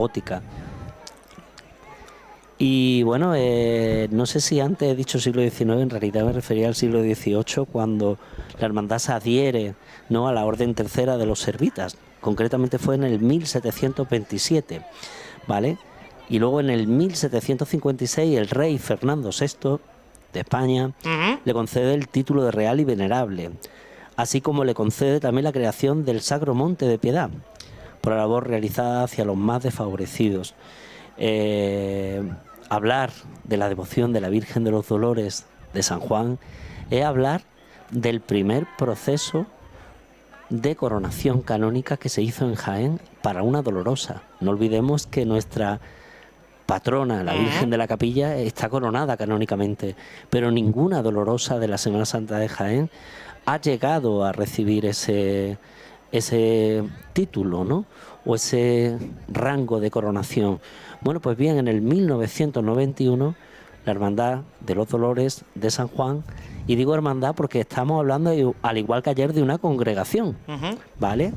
gótica. Y bueno, no sé si antes he dicho siglo XIX, en realidad me refería al siglo XVIII, cuando la hermandad se adhiere, ¿no?, a la Orden Tercera de los Servitas. Concretamente fue en el 1727, ¿vale? Y luego en el 1756 el rey Fernando VI de España le concede el título de Real y Venerable, así como le concede también la creación del Sacro Monte de Piedad, por la labor realizada hacia los más desfavorecidos. Hablar de la devoción de la Virgen de los Dolores de San Juan es hablar del primer proceso de coronación canónica que se hizo en Jaén para una dolorosa. No olvidemos que nuestra patrona, la Virgen de la Capilla, está coronada canónicamente, pero ninguna dolorosa de la Semana Santa de Jaén ha llegado a recibir ese título, ¿no?, o ese rango de coronación. Bueno, pues bien, en el 1991 la Hermandad de los Dolores de San Juan, y digo hermandad porque estamos hablando, al igual que ayer, de una congregación, ¿vale?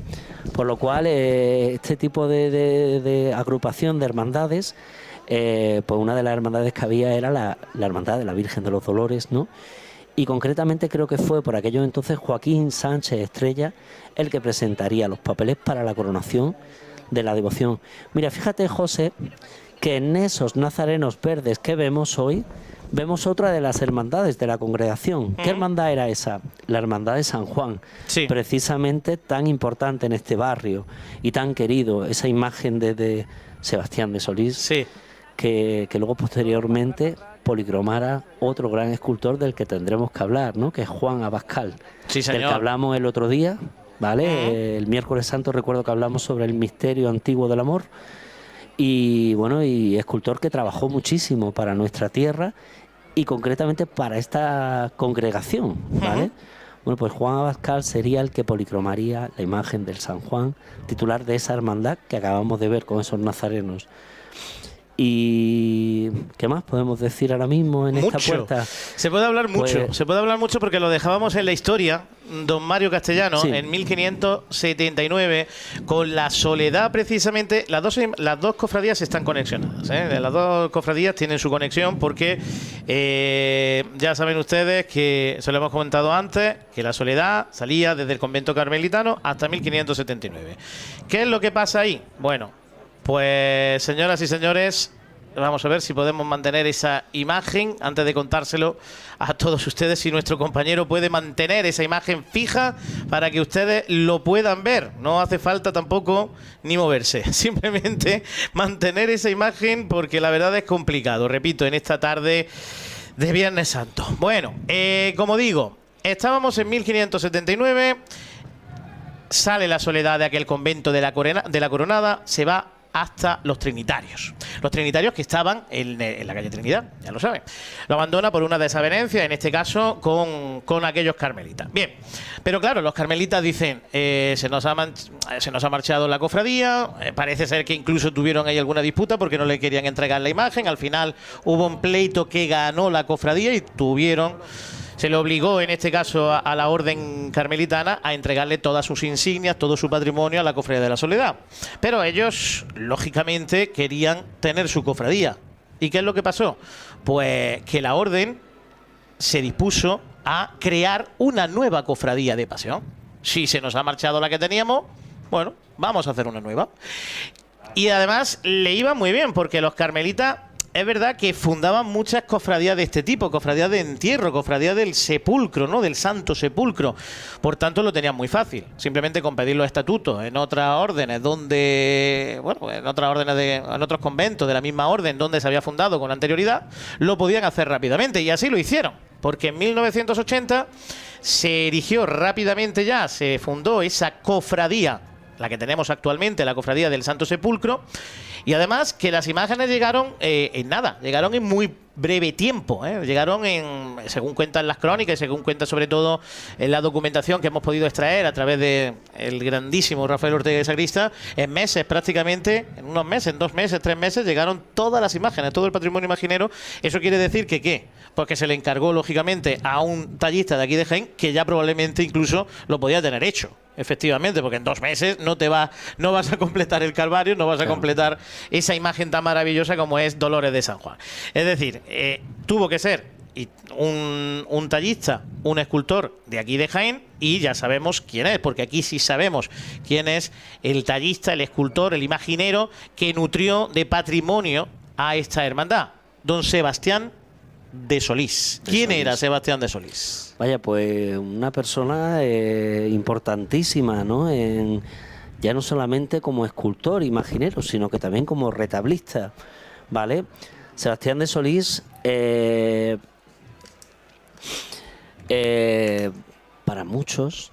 Por lo cual este tipo de agrupación de hermandades, pues una de las hermandades que había era la Hermandad de la Virgen de los Dolores, ¿no? Y concretamente creo que fue por aquellos entonces Joaquín Sánchez Estrella el que presentaría los papeles para la coronación de la devoción. Mira, fíjate, José, que en esos nazarenos verdes que vemos hoy, vemos otra de las hermandades de la congregación. ¿Qué hermandad era esa? La Hermandad de San Juan, sí, precisamente tan importante en este barrio y tan querido, esa imagen de Sebastián de Solís, sí, que luego posteriormente policromara otro gran escultor del que tendremos que hablar, ¿no?, que es Juan Abascal, sí, del que hablamos el otro día, ¿vale? El miércoles santo recuerdo que hablamos sobre el misterio antiguo del amor, y bueno, y escultor que trabajó muchísimo para nuestra tierra y concretamente para esta congregación, ¿vale? Bueno, pues Juan Abascal sería el que policromaría la imagen del San Juan, titular de esa hermandad que acabamos de ver con esos nazarenos. ¿Y qué más podemos decir ahora mismo en esta puerta? Se puede hablar mucho, se puede hablar mucho porque lo dejábamos en la historia, don Mario Castellano, sí, en 1579, con la Soledad precisamente. Las dos cofradías están conexionadas, ¿eh? Las dos cofradías tienen su conexión porque ya saben ustedes que, se lo hemos comentado antes, que la Soledad salía desde el convento carmelitano hasta 1579. ¿Qué es lo que pasa ahí? Bueno, pues señoras y señores, vamos a ver si podemos mantener esa imagen antes de contárselo a todos ustedes, si nuestro compañero puede mantener esa imagen fija para que ustedes lo puedan ver. No hace falta tampoco ni moverse, simplemente mantener esa imagen porque la verdad es complicado, repito, en esta tarde de Viernes Santo. Bueno, como digo, estábamos en 1579, sale la Soledad de aquel convento de la Coronada, se va hasta los Trinitarios. Los Trinitarios que estaban en la calle Trinidad, ya lo saben. Lo abandona por una desavenencia, en este caso con aquellos carmelitas. Bien, pero claro, los carmelitas dicen, se nos ha marchado la cofradía, parece ser que incluso tuvieron ahí alguna disputa porque no le querían entregar la imagen. Al final hubo un pleito que ganó la cofradía y se le obligó, en este caso, a la orden carmelitana a entregarle todas sus insignias, todo su patrimonio a la Cofradía de la Soledad. Pero ellos, lógicamente, querían tener su cofradía. ¿Y qué es lo que pasó? Pues que la orden se dispuso a crear una nueva cofradía de pasión. Si se nos ha marchado la que teníamos, bueno, vamos a hacer una nueva. Y además le iba muy bien porque los carmelitas, es verdad que fundaban muchas cofradías de este tipo, cofradías de entierro, cofradías del sepulcro, ¿no?, del Santo Sepulcro. Por tanto, lo tenían muy fácil. Simplemente con pedir los estatutos en otras órdenes donde, bueno, en otros conventos de la misma orden donde se había fundado con anterioridad, lo podían hacer rápidamente. Y así lo hicieron. Porque en 1980 se erigió rápidamente ya, se fundó esa cofradía, la que tenemos actualmente, la cofradía del Santo Sepulcro. Y además que las imágenes llegaron en nada, llegaron en muy breve tiempo, llegaron según cuentan las crónicas y según cuenta sobre todo en la documentación que hemos podido extraer a través de el grandísimo Rafael Ortega de Sacristá, en meses prácticamente, en unos meses, en 2 meses, 3 meses, llegaron todas las imágenes, todo el patrimonio imaginero. Eso quiere decir que ¿qué? Porque se le encargó lógicamente a un tallista de aquí de Jaén que ya probablemente incluso lo podía tener hecho. Efectivamente, porque en 2 meses no vas a completar el calvario, no vas a completar esa imagen tan maravillosa como es Dolores de San Juan. Es decir, tuvo que ser un tallista, un escultor de aquí de Jaén, y ya sabemos quién es, porque aquí sí sabemos quién es el tallista, el escultor, el imaginero que nutrió de patrimonio a esta hermandad, don Sebastián de Solís. ¿Quién era Sebastián de Solís? Vaya, pues una persona importantísima, ¿no? Ya no solamente como escultor, imaginero, sino que también como retablista, ¿vale? Sebastián de Solís, para muchos,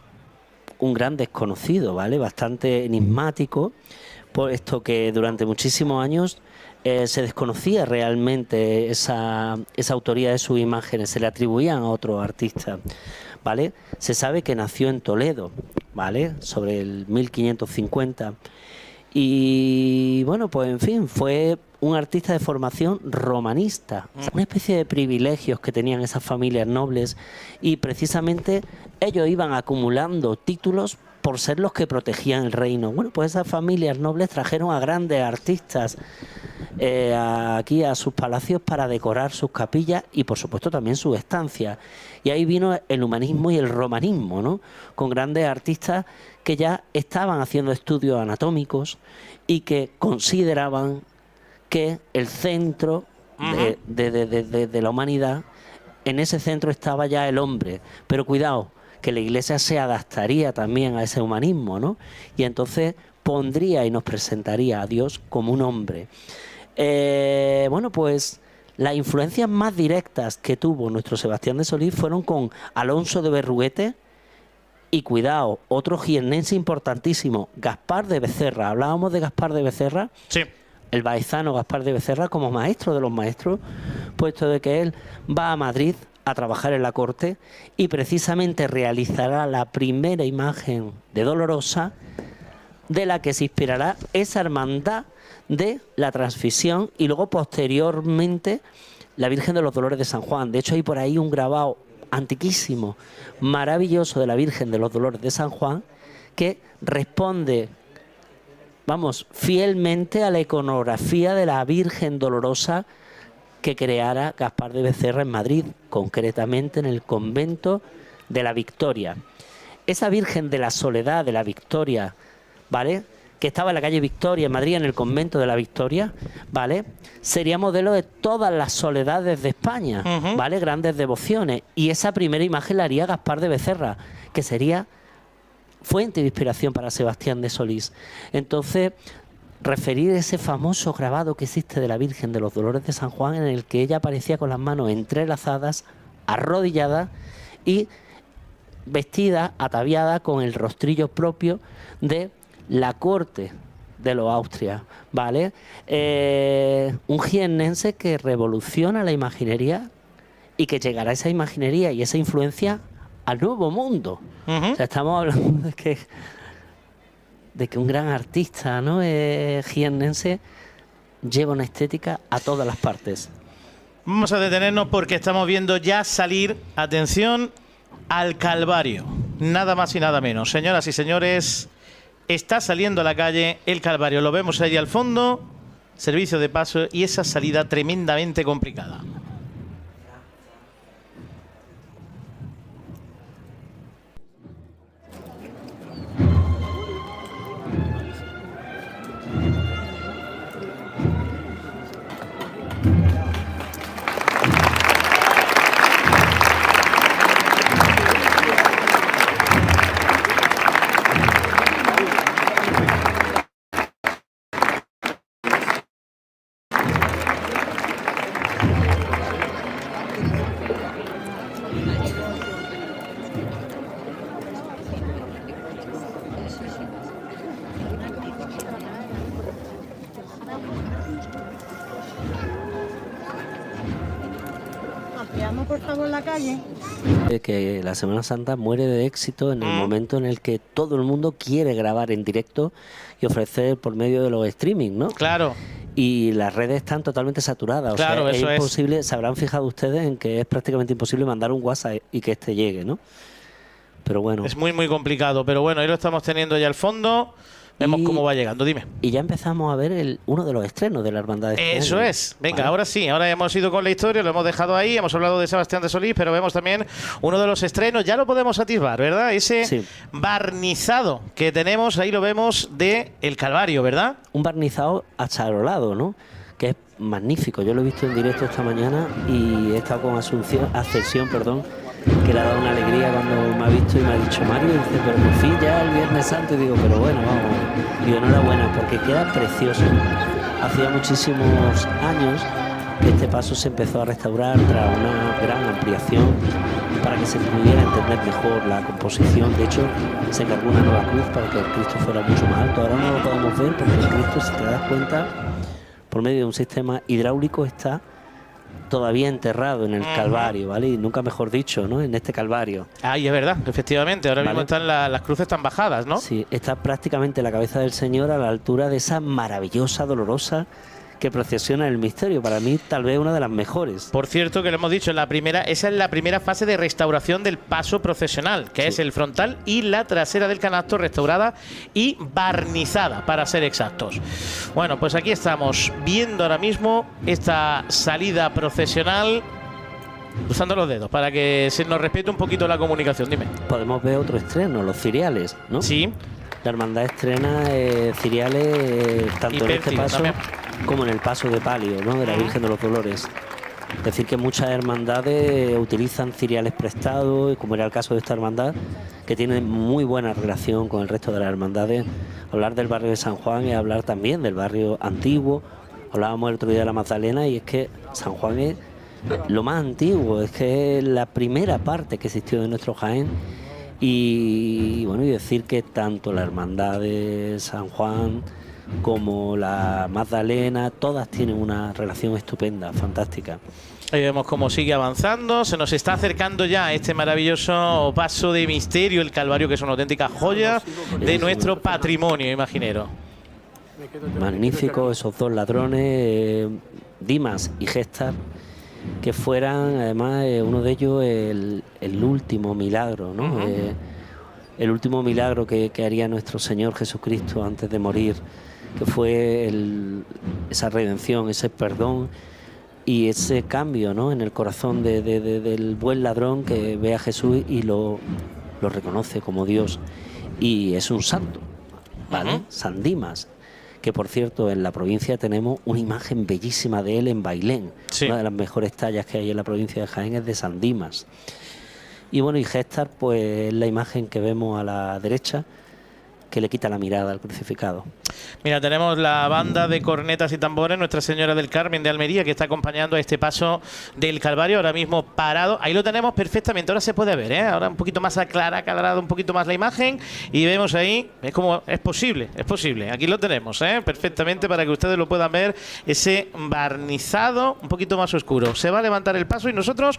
un gran desconocido, ¿vale? Bastante enigmático, puesto que durante muchísimos años se desconocía realmente esa autoría de sus imágenes, se le atribuían a otros artistas, ¿vale? Se sabe que nació en Toledo, ¿vale? Sobre el 1550. Y bueno, pues en fin, fue un artista de formación romanista, una especie de privilegios que tenían esas familias nobles, y precisamente ellos iban acumulando títulos por ser los que protegían el reino. Bueno, pues esas familias nobles trajeron a grandes artistas aquí a sus palacios para decorar sus capillas y por supuesto también sus estancias. Y ahí vino el humanismo y el romanismo, ¿no? Con grandes artistas que ya estaban haciendo estudios anatómicos y que consideraban que el centro de la humanidad, en ese centro estaba ya el hombre. Pero cuidado, que la Iglesia se adaptaría también a ese humanismo, ¿no? Y entonces pondría y nos presentaría a Dios como un hombre. Bueno, pues las influencias más directas que tuvo nuestro Sebastián de Solís fueron con Alonso de Berruguete y, cuidado, otro jiennense importantísimo, Gaspar de Becerra. Hablábamos de Gaspar de Becerra. Sí. El baezano Gaspar de Becerra, como maestro de los maestros, puesto de que él va a Madrid a trabajar en la corte y precisamente realizará la primera imagen de Dolorosa, de la que se inspirará esa hermandad de la Transfisión y luego posteriormente la Virgen de los Dolores de San Juan. De hecho, hay por ahí un grabado antiquísimo, maravilloso, de la Virgen de los Dolores de San Juan, que responde, vamos, fielmente a la iconografía de la Virgen Dolorosa que creara Gaspar de Becerra en Madrid, concretamente en el convento de la Victoria. Esa Virgen de la Soledad de la Victoria, ¿vale?, que estaba en la calle Victoria, en Madrid, en el convento de la Victoria, ¿vale?, sería modelo de todas las soledades de España, ¿vale?, grandes devociones. Y esa primera imagen la haría Gaspar de Becerra, que sería fuente de inspiración para Sebastián de Solís. Entonces, referir ese famoso grabado que existe de la Virgen de los Dolores de San Juan, en el que ella aparecía con las manos entrelazadas, arrodillada y vestida, ataviada con el rostrillo propio de la corte de los Austrias, ¿vale? Un jiennense que revoluciona la imaginería y que llegará esa imaginería y esa influencia al Nuevo Mundo. O sea, estamos hablando de que un gran artista, ¿no?, jiennense, lleva una estética a todas las partes. Vamos a detenernos porque estamos viendo ya salir, atención, al Calvario. Nada más y nada menos. Señoras y señores, está saliendo a la calle el Calvario. Lo vemos ahí al fondo, servicio de paso y esa salida tremendamente complicada. Ampliamos por favor la calle. Que la Semana Santa muere de éxito en el momento en el que todo el mundo quiere grabar en directo y ofrecer por medio de los streaming, ¿no? Claro. Y las redes están totalmente saturadas. Claro, o sea, eso es imposible. Se habrán fijado ustedes en que es prácticamente imposible mandar un WhatsApp y que este llegue, ¿no? Pero bueno. Es muy, muy complicado. Pero bueno, ahí lo estamos teniendo ya al fondo. Vemos cómo va llegando, dime. Y ya empezamos a ver uno de los estrenos de la hermandad de Eso es. Venga, ¿vale? Ahora sí, ahora hemos ido con la historia, lo hemos dejado ahí, hemos hablado de Sebastián de Solís, pero vemos también uno de los estrenos, ya lo podemos atisbar, ¿verdad? Ese barnizado que tenemos, ahí lo vemos, de El Calvario, ¿verdad? Un barnizado acharolado, ¿no? Que es magnífico. Yo lo he visto en directo esta mañana y he estado con Ascensión, que le ha dado una alegría cuando me ha visto y me ha dicho: Mario, dice, pero por fin ya el Viernes Santo. Y digo, pero bueno, vamos. Digo, enhorabuena, porque queda precioso. Hacía muchísimos años que este paso se empezó a restaurar tras una gran ampliación para que se pudiera entender mejor la composición. De hecho, se encargó una nueva cruz para que el Cristo fuera mucho más alto. Ahora no lo podemos ver porque el Cristo, si te das cuenta, por medio de un sistema hidráulico está todavía enterrado en el Calvario, ¿vale? Y nunca mejor dicho, ¿no? En este Calvario. Ay, es verdad, efectivamente. Ahora mismo están las cruces tan bajadas, ¿no? Sí, está prácticamente la cabeza del Señor a la altura de esa maravillosa, dolorosa que procesiona el misterio. Para mí, tal vez una de las mejores. Por cierto, que lo hemos dicho, esa es la primera fase de restauración del paso procesional, que es el frontal y la trasera del canasto, restaurada y barnizada, para ser exactos. Bueno, pues aquí estamos viendo ahora mismo esta salida procesional, cruzando los dedos, para que se nos respete un poquito la comunicación. Dime. Podemos ver otro estreno, los ciriales, ¿no? Sí. La hermandad estrena ciriales tanto en este paso también como en el paso de palio, ¿no? De la Virgen de los Dolores. Es decir, que muchas hermandades utilizan ciriales prestados, como era el caso de esta hermandad, que tiene muy buena relación con el resto de las hermandades. Hablar del barrio de San Juan es hablar también del barrio antiguo. Hablábamos el otro día de la Magdalena y es que San Juan es lo más antiguo, es que es la primera parte que existió de nuestro Jaén. Y bueno, y decir que tanto la hermandad de San Juan como la Magdalena, todas tienen una relación estupenda, fantástica. Ahí vemos cómo sigue avanzando, se nos está acercando ya este maravilloso paso de misterio, el Calvario, que es una auténtica joya de nuestro patrimonio imaginero. Magnífico esos dos ladrones, Dimas y Gestar, que fueran además uno de ellos el último milagro, ¿no? El último milagro que haría nuestro Señor Jesucristo antes de morir, que fue esa redención, ese perdón y ese cambio, ¿no? En el corazón del buen ladrón, que ve a Jesús y lo reconoce como Dios, y es un santo, ¿vale? San Dimas, que por cierto en la provincia tenemos una imagen bellísima de él en Bailén. Sí. Una de las mejores tallas que hay en la provincia de Jaén es de San Dimas. Y bueno, y Gestar, pues la imagen que vemos a la derecha, que le quita la mirada al crucificado. Mira, tenemos la banda de cornetas y tambores, Nuestra Señora del Carmen de Almería, que está acompañando a este paso del Calvario, ahora mismo parado. Ahí lo tenemos perfectamente, ahora se puede ver, ¿eh? Ahora un poquito más aclarado un poquito más la imagen, y vemos ahí, es como, es posible, aquí lo tenemos, ¿eh? Perfectamente, para que ustedes lo puedan ver, ese barnizado un poquito más oscuro. Se va a levantar el paso y nosotros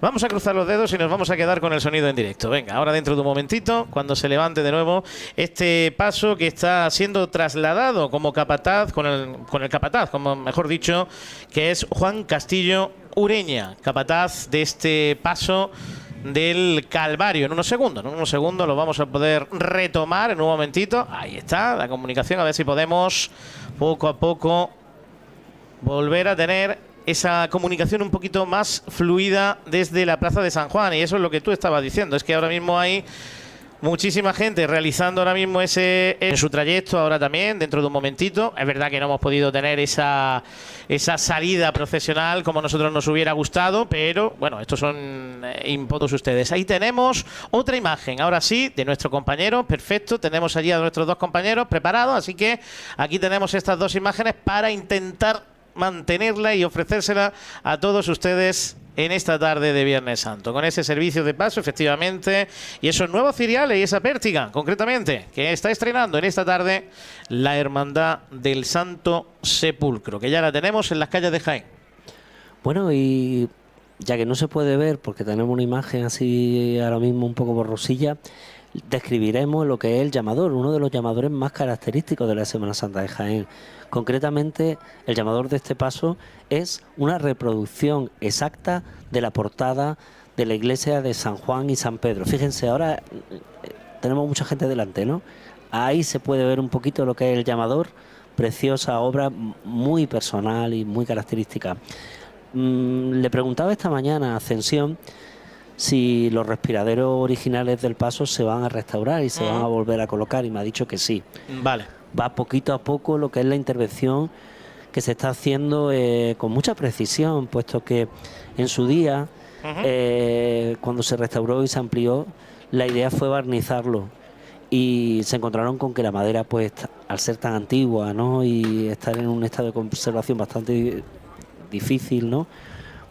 vamos a cruzar los dedos y nos vamos a quedar con el sonido en directo. Venga, ahora dentro de un momentito, cuando se levante de nuevo este paso que está siendo trasladado como capataz, con el capataz, como mejor dicho, que es Juan Castillo Ureña, capataz de este paso del Calvario. En unos segundos lo vamos a poder retomar en un momentito. Ahí está la comunicación, a ver si podemos poco a poco volver a tener esa comunicación un poquito más fluida desde la Plaza de San Juan. Y eso es lo que tú estabas diciendo, es que ahora mismo hay muchísima gente realizando ahora mismo en su trayecto, ahora también, dentro de un momentito. Es verdad que no hemos podido tener esa salida procesional como nosotros nos hubiera gustado, pero bueno, estos son impotos ustedes. Ahí tenemos otra imagen, ahora sí, de nuestro compañero. Perfecto, tenemos allí a nuestros dos compañeros preparados, así que aquí tenemos estas dos imágenes para intentar mantenerla y ofrecérsela a todos ustedes en esta tarde de Viernes Santo, con ese servicio de paso, efectivamente, y esos nuevos ciriales y esa pértiga, concretamente, que está estrenando en esta tarde la Hermandad del Santo Sepulcro, que ya la tenemos en las calles de Jaén. Bueno, y ya que no se puede ver, porque tenemos una imagen así ahora mismo un poco borrosilla, describiremos lo que es el llamador, uno de los llamadores más característicos de la Semana Santa de Jaén. Concretamente, el llamador de este paso es una reproducción exacta de la portada de la iglesia de San Juan y San Pedro. Fíjense, ahora tenemos mucha gente delante, ¿no? ahí se puede ver un poquito lo que es el llamador. Preciosa obra, muy personal y muy característica. Le preguntaba esta mañana a Ascensión si los respiraderos originales del paso se van a restaurar y se van a volver a colocar, y me ha dicho que sí. Vale. Va poquito a poco lo que es la intervención que se está haciendo con mucha precisión, puesto que en su día, cuando se restauró y se amplió, la idea fue barnizarlo, y se encontraron con que la madera, pues al ser tan antigua, ¿no?, y estar en un estado de conservación bastante difícil, ¿no?,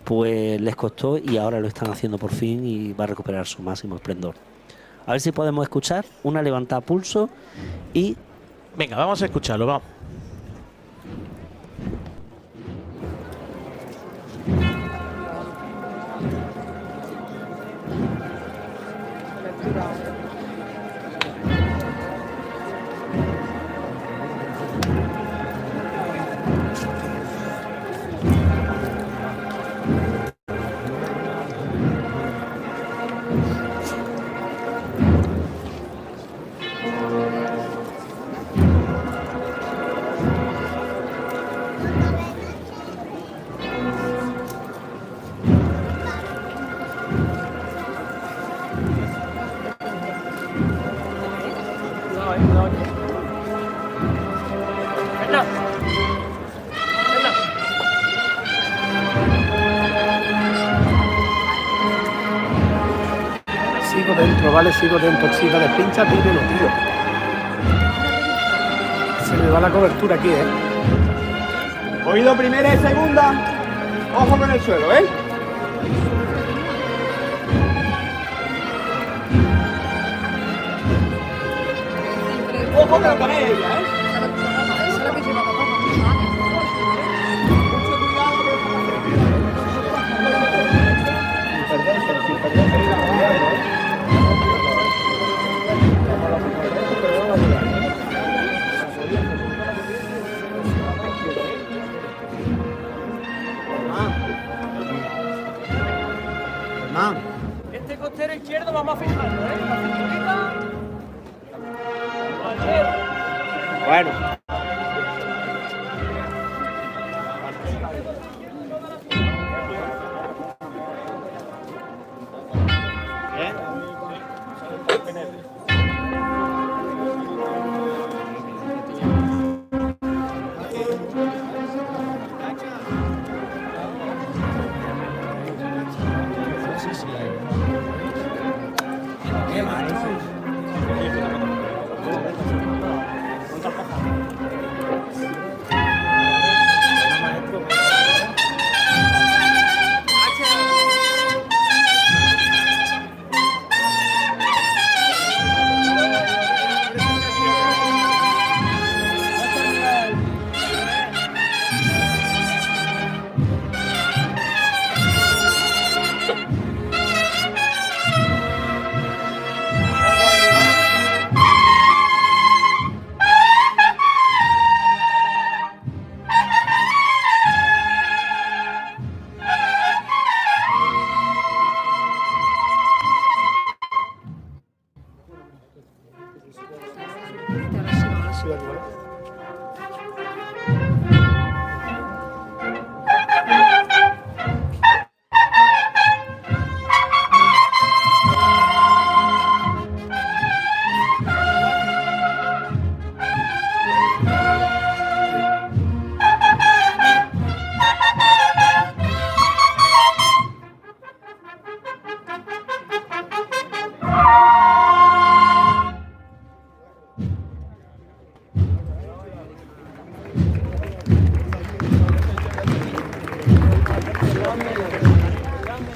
pues les costó, y ahora lo están haciendo por fin y va a recuperar su máximo esplendor. A ver si podemos escuchar una levantada a pulso y... Venga, vamos a escucharlo, vamos. Sigo dentro, vale, sigo dentro, chica, despincha, pídelo, tío. Se me va la cobertura aquí, Oído primera y segunda. Ojo con el suelo, Ojo que lo pone ella, Este costero izquierdo vamos a fijarlo, La cinturita. Bueno.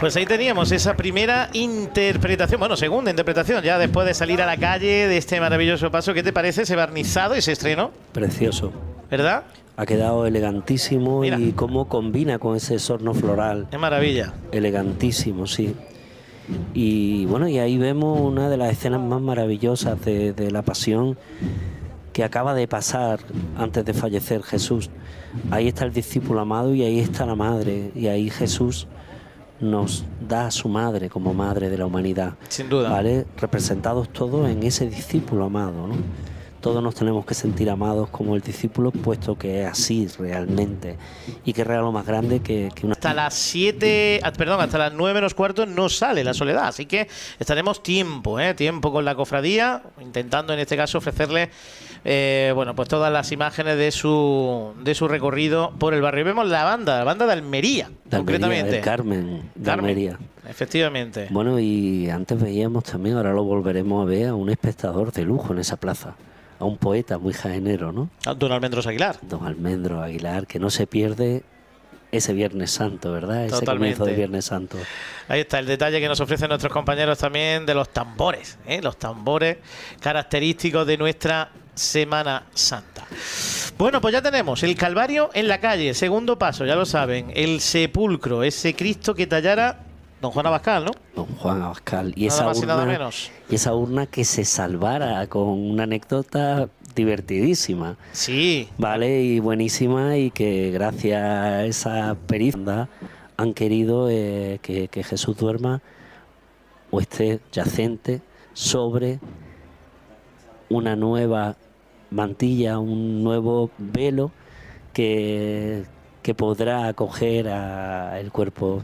Pues ahí teníamos esa primera interpretación, bueno, segunda interpretación, ya después de salir a la calle de este maravilloso paso. ¿Qué te parece ese barnizado y ese estreno? Precioso. ¿Verdad? Ha quedado elegantísimo. Mira. Y cómo combina con ese sorno floral. ¡Qué maravilla! Elegantísimo, sí. Y bueno, y ahí vemos una de las escenas más maravillosas de la pasión que acaba de pasar antes de fallecer Jesús. Ahí está el discípulo amado y ahí está la madre. Y ahí Jesús nos da a su madre como madre de la humanidad. Sin duda. ¿Vale? Representados todos en ese discípulo amado, ¿no? todos nos tenemos que sentir amados como el discípulo, puesto que es así realmente. Y qué regalo más grande que una... Hasta las 9 menos cuarto no sale la soledad, así que estaremos tiempo con la cofradía, intentando en este caso ofrecerle pues todas las imágenes de su recorrido por el barrio. Vemos la banda de Almería, concretamente. El Carmen de Almería. Efectivamente. Bueno, y antes veíamos también, ahora lo volveremos a ver, a un espectador de lujo en esa plaza. A un poeta muy jaenero, ¿no? Don Almendros Aguilar. Don Almendros Aguilar, que no se pierde ese Viernes Santo, ¿verdad? Ese Totalmente. comienzo de Viernes Santo. Ahí está el detalle que nos ofrecen nuestros compañeros también de los tambores, los tambores característicos de nuestra Semana Santa. Bueno, pues ya tenemos el Calvario en la calle, segundo paso, ya lo saben, el sepulcro, ese Cristo que tallara don Juan Abascal, ¿no? Don Juan Abascal. Y nada esa más urna, y nada menos. Y esa urna que se salvara con una anécdota divertidísima. Sí. Vale, y buenísima, y que gracias a esa pericia han querido que Jesús duerma o esté yacente sobre una nueva mantilla, un nuevo velo que podrá acoger el cuerpo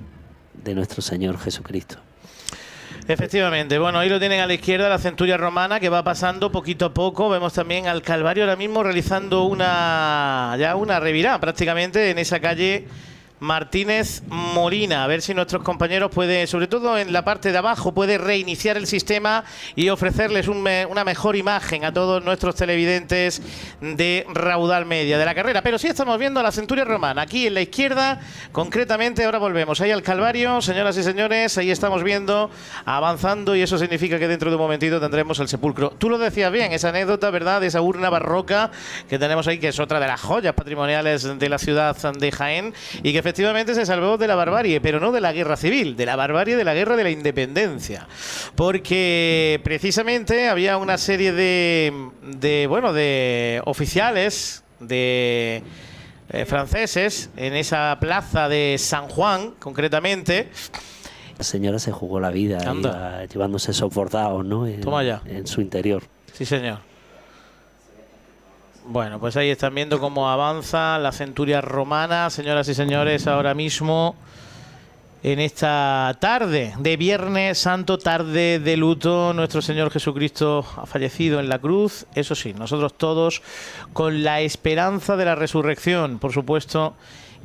de nuestro Señor Jesucristo. Efectivamente, bueno, ahí lo tienen a la izquierda, la centuria romana que va pasando poquito a poco. Vemos también al Calvario ahora mismo realizando una revirada prácticamente en esa calle Martínez Molina. A ver si nuestros compañeros pueden, sobre todo en la parte de abajo, puede reiniciar el sistema y ofrecerles una mejor imagen a todos nuestros televidentes de Raudal Media de la carrera. Pero sí estamos viendo a la centuria romana aquí en la izquierda, concretamente. Ahora volvemos ahí al Calvario, señoras y señores, ahí estamos viendo avanzando, y eso significa que dentro de un momentito tendremos el sepulcro. Tú lo decías bien, esa anécdota, ¿verdad?, de esa urna barroca que tenemos ahí, que es otra de las joyas patrimoniales de la ciudad de Jaén, y que efectivamente se salvó de la barbarie, pero no de la guerra civil, de la barbarie de la guerra de la independencia, porque precisamente había una serie de oficiales de franceses en esa plaza de San Juan, concretamente. La señora se jugó la vida llevándose esos bordados, ¿no? Toma ya. En su interior. Sí, señor. Bueno, pues ahí están viendo cómo avanza la centuria romana, señoras y señores, ahora mismo en esta tarde de Viernes Santo, tarde de luto. Nuestro Señor Jesucristo ha fallecido en la cruz, eso sí, nosotros todos con la esperanza de la resurrección, por supuesto,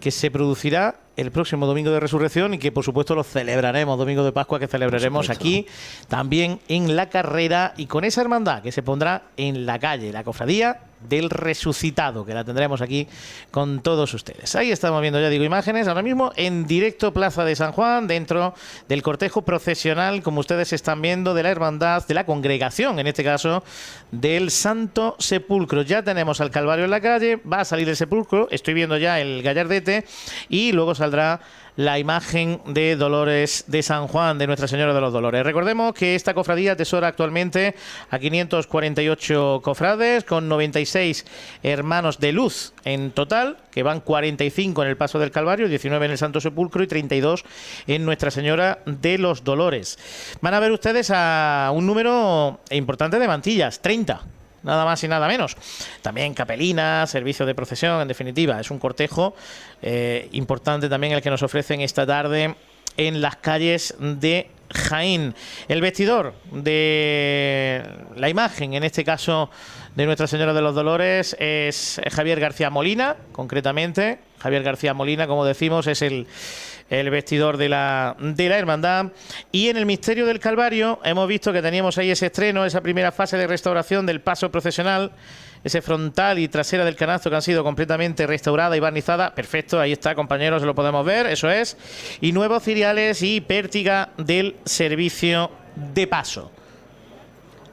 que se producirá el próximo domingo de resurrección, y que por supuesto lo celebraremos, domingo de Pascua, que celebraremos aquí también en la carrera, y con esa hermandad que se pondrá en la calle, la cofradía del resucitado, que la tendremos aquí con todos ustedes. Ahí estamos viendo, ya digo, imágenes ahora mismo en directo, Plaza de San Juan, dentro del cortejo procesional, como ustedes están viendo, de la hermandad, de la congregación, en este caso, del Santo Sepulcro. Ya tenemos al Calvario en la calle, va a salir el sepulcro, estoy viendo ya el gallardete, y luego saldrá la imagen de Dolores de San Juan, de Nuestra Señora de los Dolores. Recordemos que esta cofradía atesora actualmente a 548 cofrades, con 96 hermanos de luz en total, que van 45 en el Paso del Calvario, 19 en el Santo Sepulcro y 32 en Nuestra Señora de los Dolores. Van a ver ustedes a un número importante de mantillas, 30. Nada más y nada menos. También capelinas, servicio de procesión, en definitiva. Es un cortejo importante también el que nos ofrecen esta tarde en las calles de Jaén. El vestidor de la imagen, en este caso de Nuestra Señora de los Dolores, es Javier García Molina, concretamente. Javier García Molina, como decimos, es el vestidor de la hermandad. Y en el misterio del Calvario hemos visto que teníamos ahí ese estreno, esa primera fase de restauración del paso procesional, ese frontal y trasera del canasto que han sido completamente restaurada y barnizada. Perfecto, ahí está, compañeros, lo podemos ver, eso es. Y nuevos ciriales y pértiga del servicio de paso.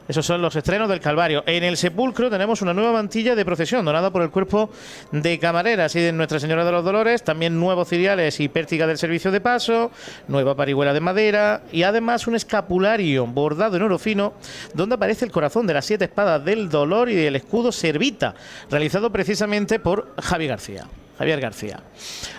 Esos son los estrenos del Calvario. En el sepulcro tenemos una nueva mantilla de procesión donada por el cuerpo de camareras y de Nuestra Señora de los Dolores. También nuevos ciriales y pértiga del servicio de paso, nueva parihuela de madera y además un escapulario bordado en oro fino donde aparece el corazón de las 7 espadas del dolor y el escudo servita, realizado precisamente por Javier García.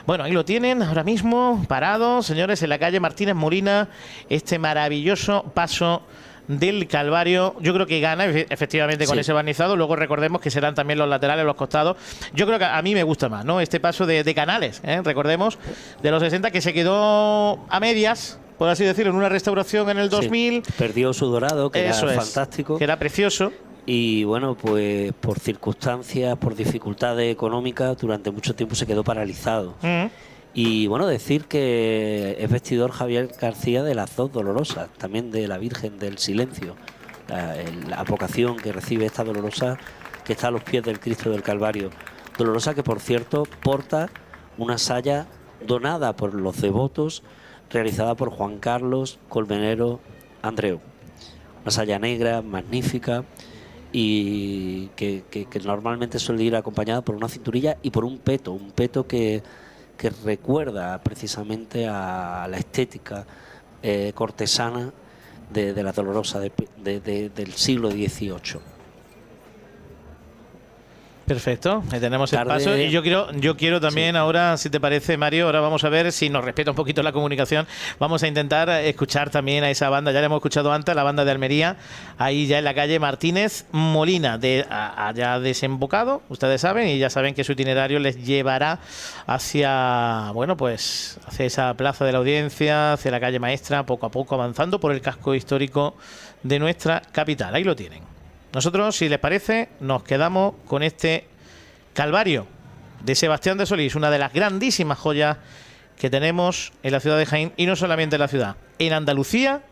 Bueno, ahí lo tienen ahora mismo parado, señores, en la calle Martínez Molina, este maravilloso paso del Calvario. Yo creo que gana efectivamente con ese barnizado. Luego recordemos que serán también los laterales, los costados. Yo creo que a mí me gusta más, ¿no? Este paso de Canales, recordemos, de los 60, que se quedó a medias, por así decirlo, en una restauración en el 2000. Sí, perdió su dorado, que era fantástico. Que era precioso. Y bueno, pues por circunstancias, por dificultades económicas, durante mucho tiempo se quedó paralizado. Y bueno, decir que es vestidor Javier García de las dos Dolorosas, también de la Virgen del Silencio. La advocación que recibe esta Dolorosa, que está a los pies del Cristo del Calvario. Dolorosa que, por cierto, porta una saya donada por los devotos, realizada por Juan Carlos Colmenero Andreu. Una saya negra, magnífica, y que normalmente suele ir acompañada por una cinturilla y por un peto que recuerda precisamente a la estética cortesana de la Dolorosa del siglo XVIII. Perfecto, ahí tenemos el paso. Y yo quiero también ahora, si te parece, Mario, ahora vamos a ver si nos respeta un poquito la comunicación. Vamos a intentar escuchar también a esa banda, ya la hemos escuchado antes, la banda de Almería, ahí ya en la calle Martínez Molina, allá desembocado, ustedes saben, y ya saben que su itinerario les llevará hacia, bueno, pues hacia esa plaza de la Audiencia, hacia la calle Maestra, poco a poco avanzando por el casco histórico de nuestra capital. Ahí lo tienen. Nosotros, si les parece, nos quedamos con este Calvario de Sebastián de Solís, una de las grandísimas joyas que tenemos en la ciudad de Jaén, y no solamente en la ciudad, en Andalucía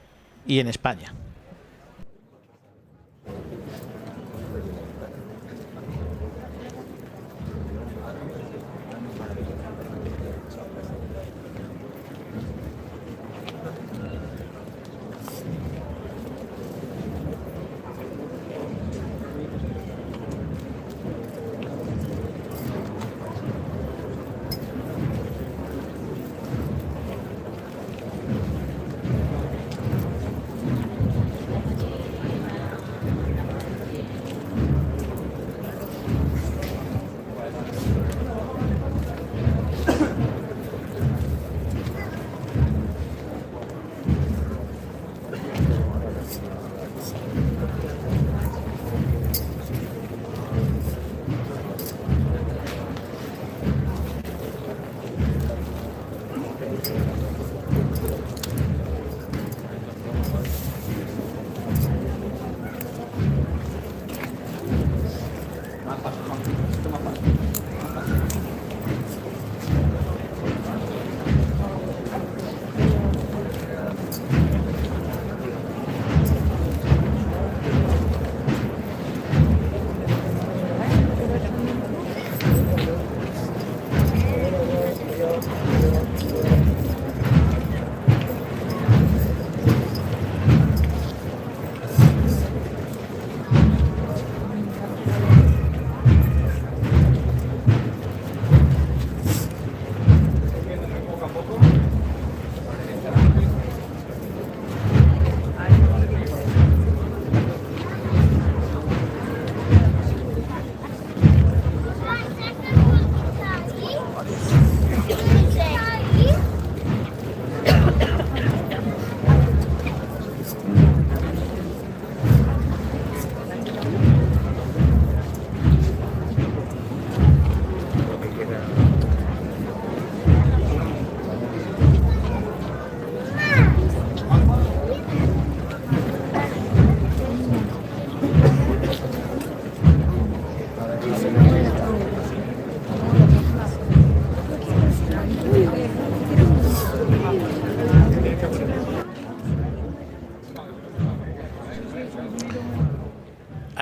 y en España.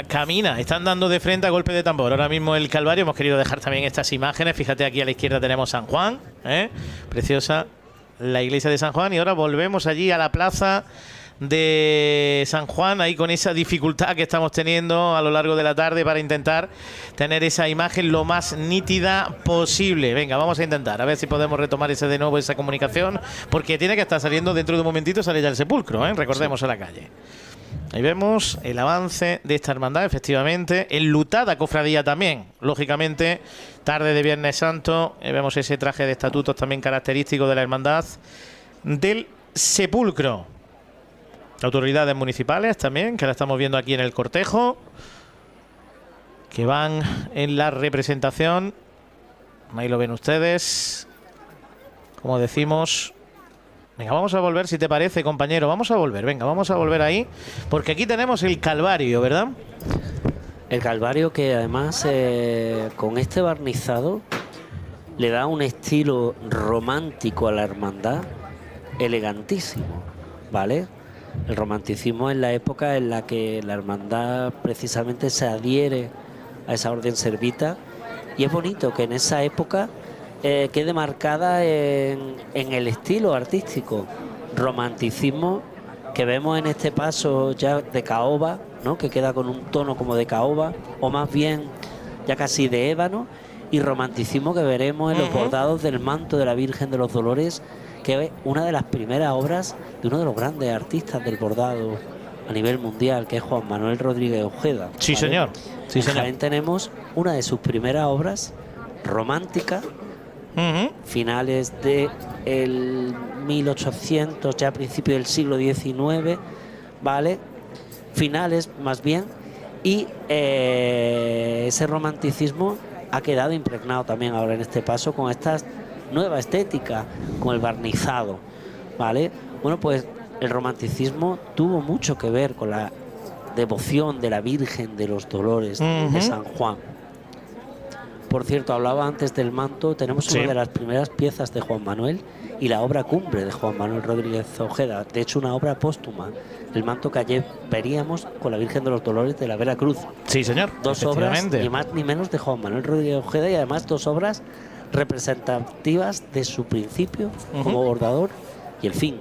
Camina, están dando de frente a golpe de tambor ahora mismo el Calvario. Hemos querido dejar también estas imágenes. Fíjate, aquí a la izquierda tenemos San Juan, preciosa la iglesia de San Juan. Y ahora volvemos allí a la plaza de San Juan, ahí con esa dificultad que estamos teniendo a lo largo de la tarde para intentar tener esa imagen lo más nítida posible. Venga, vamos a intentar, a ver si podemos retomar de nuevo esa comunicación, porque tiene que estar saliendo dentro de un momentito, sale ya el sepulcro, recordemos, a la calle. Ahí vemos el avance de esta hermandad, efectivamente. Enlutada cofradía también, lógicamente. Tarde de Viernes Santo. Vemos ese traje de estatutos también característico de la hermandad del sepulcro. Autoridades municipales también, que la estamos viendo aquí en el cortejo, que van en la representación. Ahí lo ven ustedes. Como decimos. Venga, vamos a volver, si te parece, compañero. Vamos a volver, venga, vamos a volver ahí. Porque aquí tenemos el Calvario, ¿verdad? El Calvario que además con este barnizado le da un estilo romántico a la hermandad elegantísimo, ¿vale? El romanticismo es la época en la que la hermandad precisamente se adhiere a esa orden servita, y es bonito que en esa época quede marcada en el estilo artístico, romanticismo que vemos en este paso ya de caoba, ¿no? Que queda con un tono como de caoba, o más bien ya casi de ébano, y romanticismo que veremos en los bordados del manto de la Virgen de los Dolores, que es una de las primeras obras de uno de los grandes artistas del bordado a nivel mundial, que es Juan Manuel Rodríguez Ojeda. Sí, ¿vale? Señor. Sí, señor. Jaén tenemos una de sus primeras obras romántica, finales de el 1800, ya a principios del siglo XIX, ¿vale? Finales más bien, y ese romanticismo ha quedado impregnado también ahora en este paso con esta nueva estética, con el barnizado, ¿vale? Bueno, pues el romanticismo tuvo mucho que ver con la devoción de la Virgen de los Dolores de San Juan. Por cierto, hablaba antes del manto, tenemos una de las primeras piezas de Juan Manuel y la obra cumbre de Juan Manuel Rodríguez Ojeda, de hecho una obra póstuma, el manto que ayer veríamos con la Virgen de los Dolores de la Vera Cruz. Sí, señor. Dos obras, ni más ni menos, de Juan Manuel Rodríguez Ojeda, y además dos obras representativas de su principio como bordador y el fin.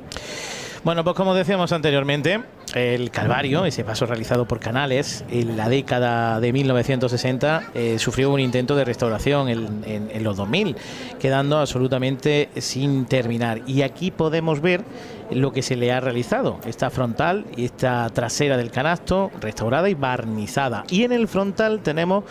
Bueno, pues como decíamos anteriormente, el Calvario, ese paso realizado por Canales en la década de 1960, sufrió un intento de restauración en los 2000, quedando absolutamente sin terminar. Y aquí podemos ver lo que se le ha realizado, esta frontal y esta trasera del canasto restaurada y barnizada. Y en el frontal tenemos,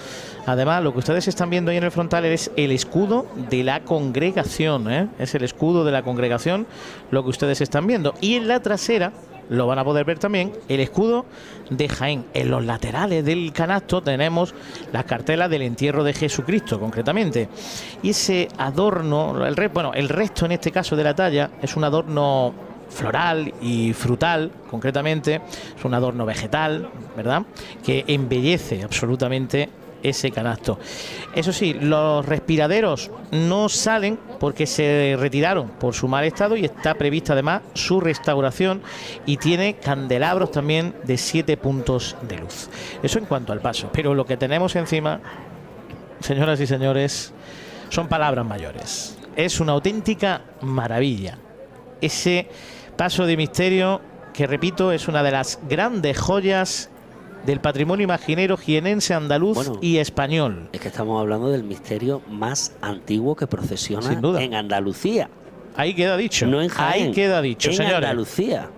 además, lo que ustedes están viendo ahí en el frontal es el escudo de la congregación, es el escudo de la congregación lo que ustedes están viendo. Y en la trasera lo van a poder ver también el escudo de Jaén. En los laterales del canasto tenemos las cartelas del entierro de Jesucristo, concretamente. Y ese adorno, el resto en este caso de la talla, es un adorno floral y frutal, concretamente. Es un adorno vegetal, ¿verdad?, que embellece absolutamente ese canasto. Eso sí, los respiraderos no salen porque se retiraron por su mal estado, y está prevista además su restauración, y tiene candelabros también de 7 puntos de luz. Eso en cuanto al paso, pero lo que tenemos encima, señoras y señores, son palabras mayores. Es una auténtica maravilla ese paso de misterio, que repito, es una de las grandes joyas del patrimonio imaginero jienense, andaluz y español. Es que estamos hablando del misterio más antiguo que procesiona en Andalucía. Ahí queda dicho. No en Jaén, ahí queda dicho, en señores. Andalucía,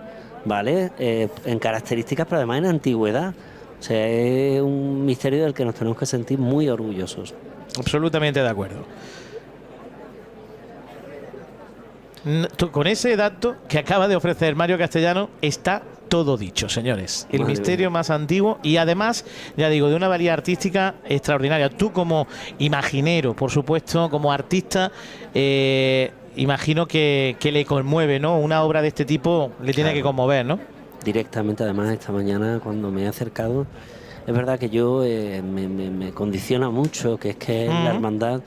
¿vale? En características, pero además en antigüedad. O sea, es un misterio del que nos tenemos que sentir muy orgullosos. Absolutamente de acuerdo. Con ese dato que acaba de ofrecer Mario Castellano está todo dicho, señores. El misterio más antiguo, y además, ya digo, de una valía artística extraordinaria. Tú como imaginero, por supuesto, como artista, imagino que le conmueve, ¿no? Una obra de este tipo le tiene que conmover, ¿no? Directamente, además, esta mañana cuando me he acercado, es verdad que yo me condiciona mucho, que es que es la hermandad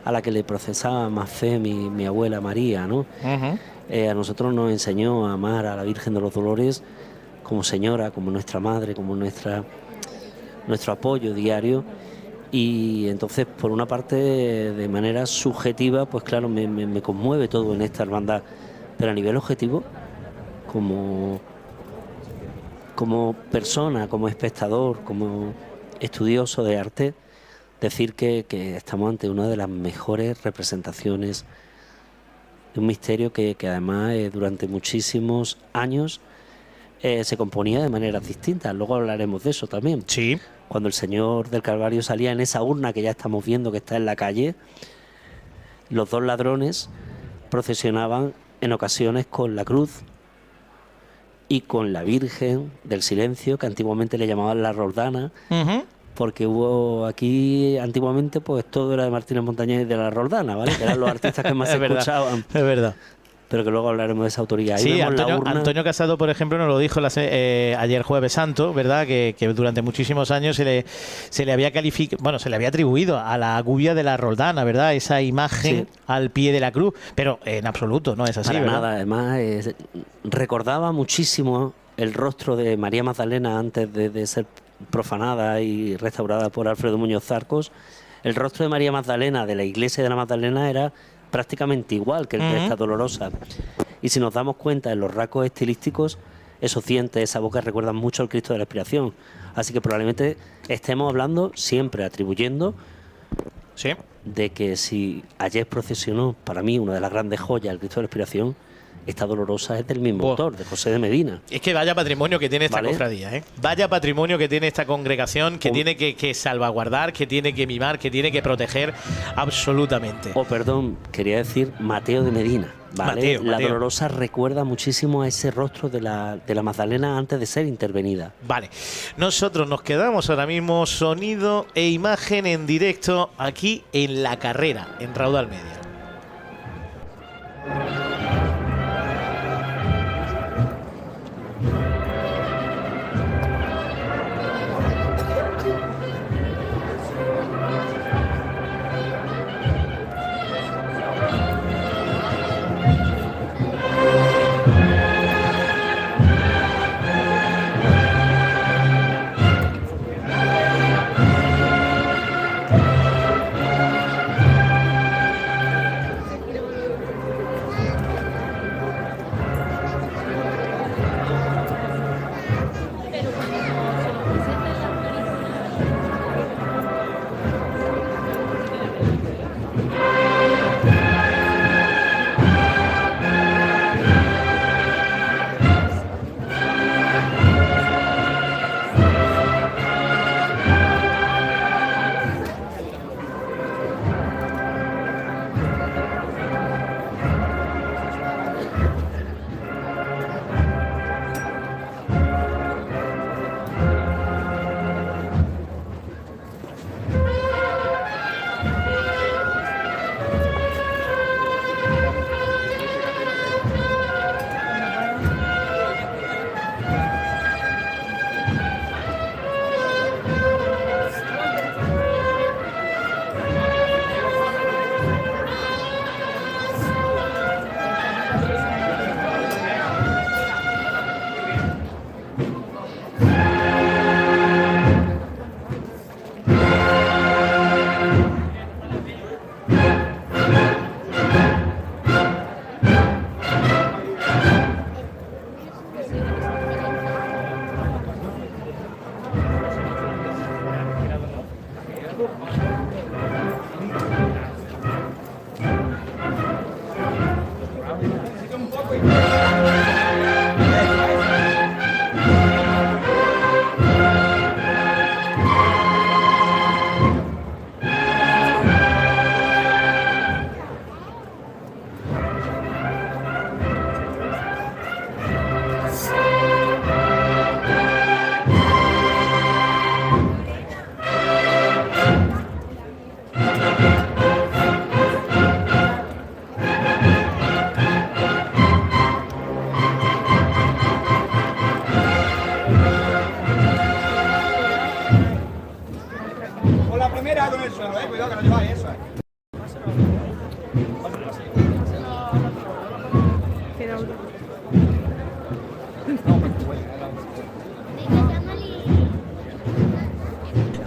a la que le procesaba más fe mi abuela María, ¿no? A nosotros nos enseñó a amar a la Virgen de los Dolores como señora, como nuestra madre, como nuestro apoyo diario. Y entonces, por una parte, de manera subjetiva, pues claro, me conmueve todo en esta hermandad. Pero a nivel objetivo, como persona, como espectador, como estudioso de arte, decir que estamos ante una de las mejores representaciones de un misterio que además durante muchísimos años se componía de maneras distintas. Luego hablaremos de eso también. Sí. Cuando el Señor del Calvario salía en esa urna que ya estamos viendo que está en la calle, los dos ladrones procesionaban en ocasiones con la cruz y con la Virgen del Silencio, que antiguamente le llamaban la Roldana, porque hubo aquí antiguamente pues todo era de Martínez Montañés y de la Roldana, ¿vale? Que eran los artistas que más se escuchaban. Es verdad. Pero que luego hablaremos de esa autoría. Ahí sí, Antonio, Antonio Casado, por ejemplo, nos lo dijo ayer Jueves Santo, ¿verdad? Que durante muchísimos años se le había calificado, bueno, se le había atribuido a la gubia de la Roldana, ¿verdad? Esa imagen al pie de la cruz, pero en absoluto no es así, para ¿verdad? nada, además recordaba muchísimo el rostro de María Magdalena antes de ser profanada y restaurada por Alfredo Muñoz Zarcos. El rostro de María Magdalena de la iglesia de la Magdalena era prácticamente igual que el de esta Dolorosa. Y si nos damos cuenta en los rasgos estilísticos, esos dientes, esa boca recuerdan mucho al Cristo de la Expiración. Así que probablemente estemos hablando, siempre atribuyendo, de que si ayer procesionó, para mí, una de las grandes joyas, el Cristo de la Expiración, esta Dolorosa es del mismo autor, de José de Medina. Es que vaya patrimonio que tiene esta cofradía, ¿eh? Vaya patrimonio que tiene esta congregación, que tiene que salvaguardar, que tiene que mimar, que tiene que proteger absolutamente. Perdón, quería decir Mateo de Medina, ¿vale? Mateo. La Dolorosa recuerda muchísimo a ese rostro de la Magdalena antes de ser intervenida. Vale, nosotros nos quedamos ahora mismo sonido e imagen en directo aquí en La Carrera, en Raudal Media.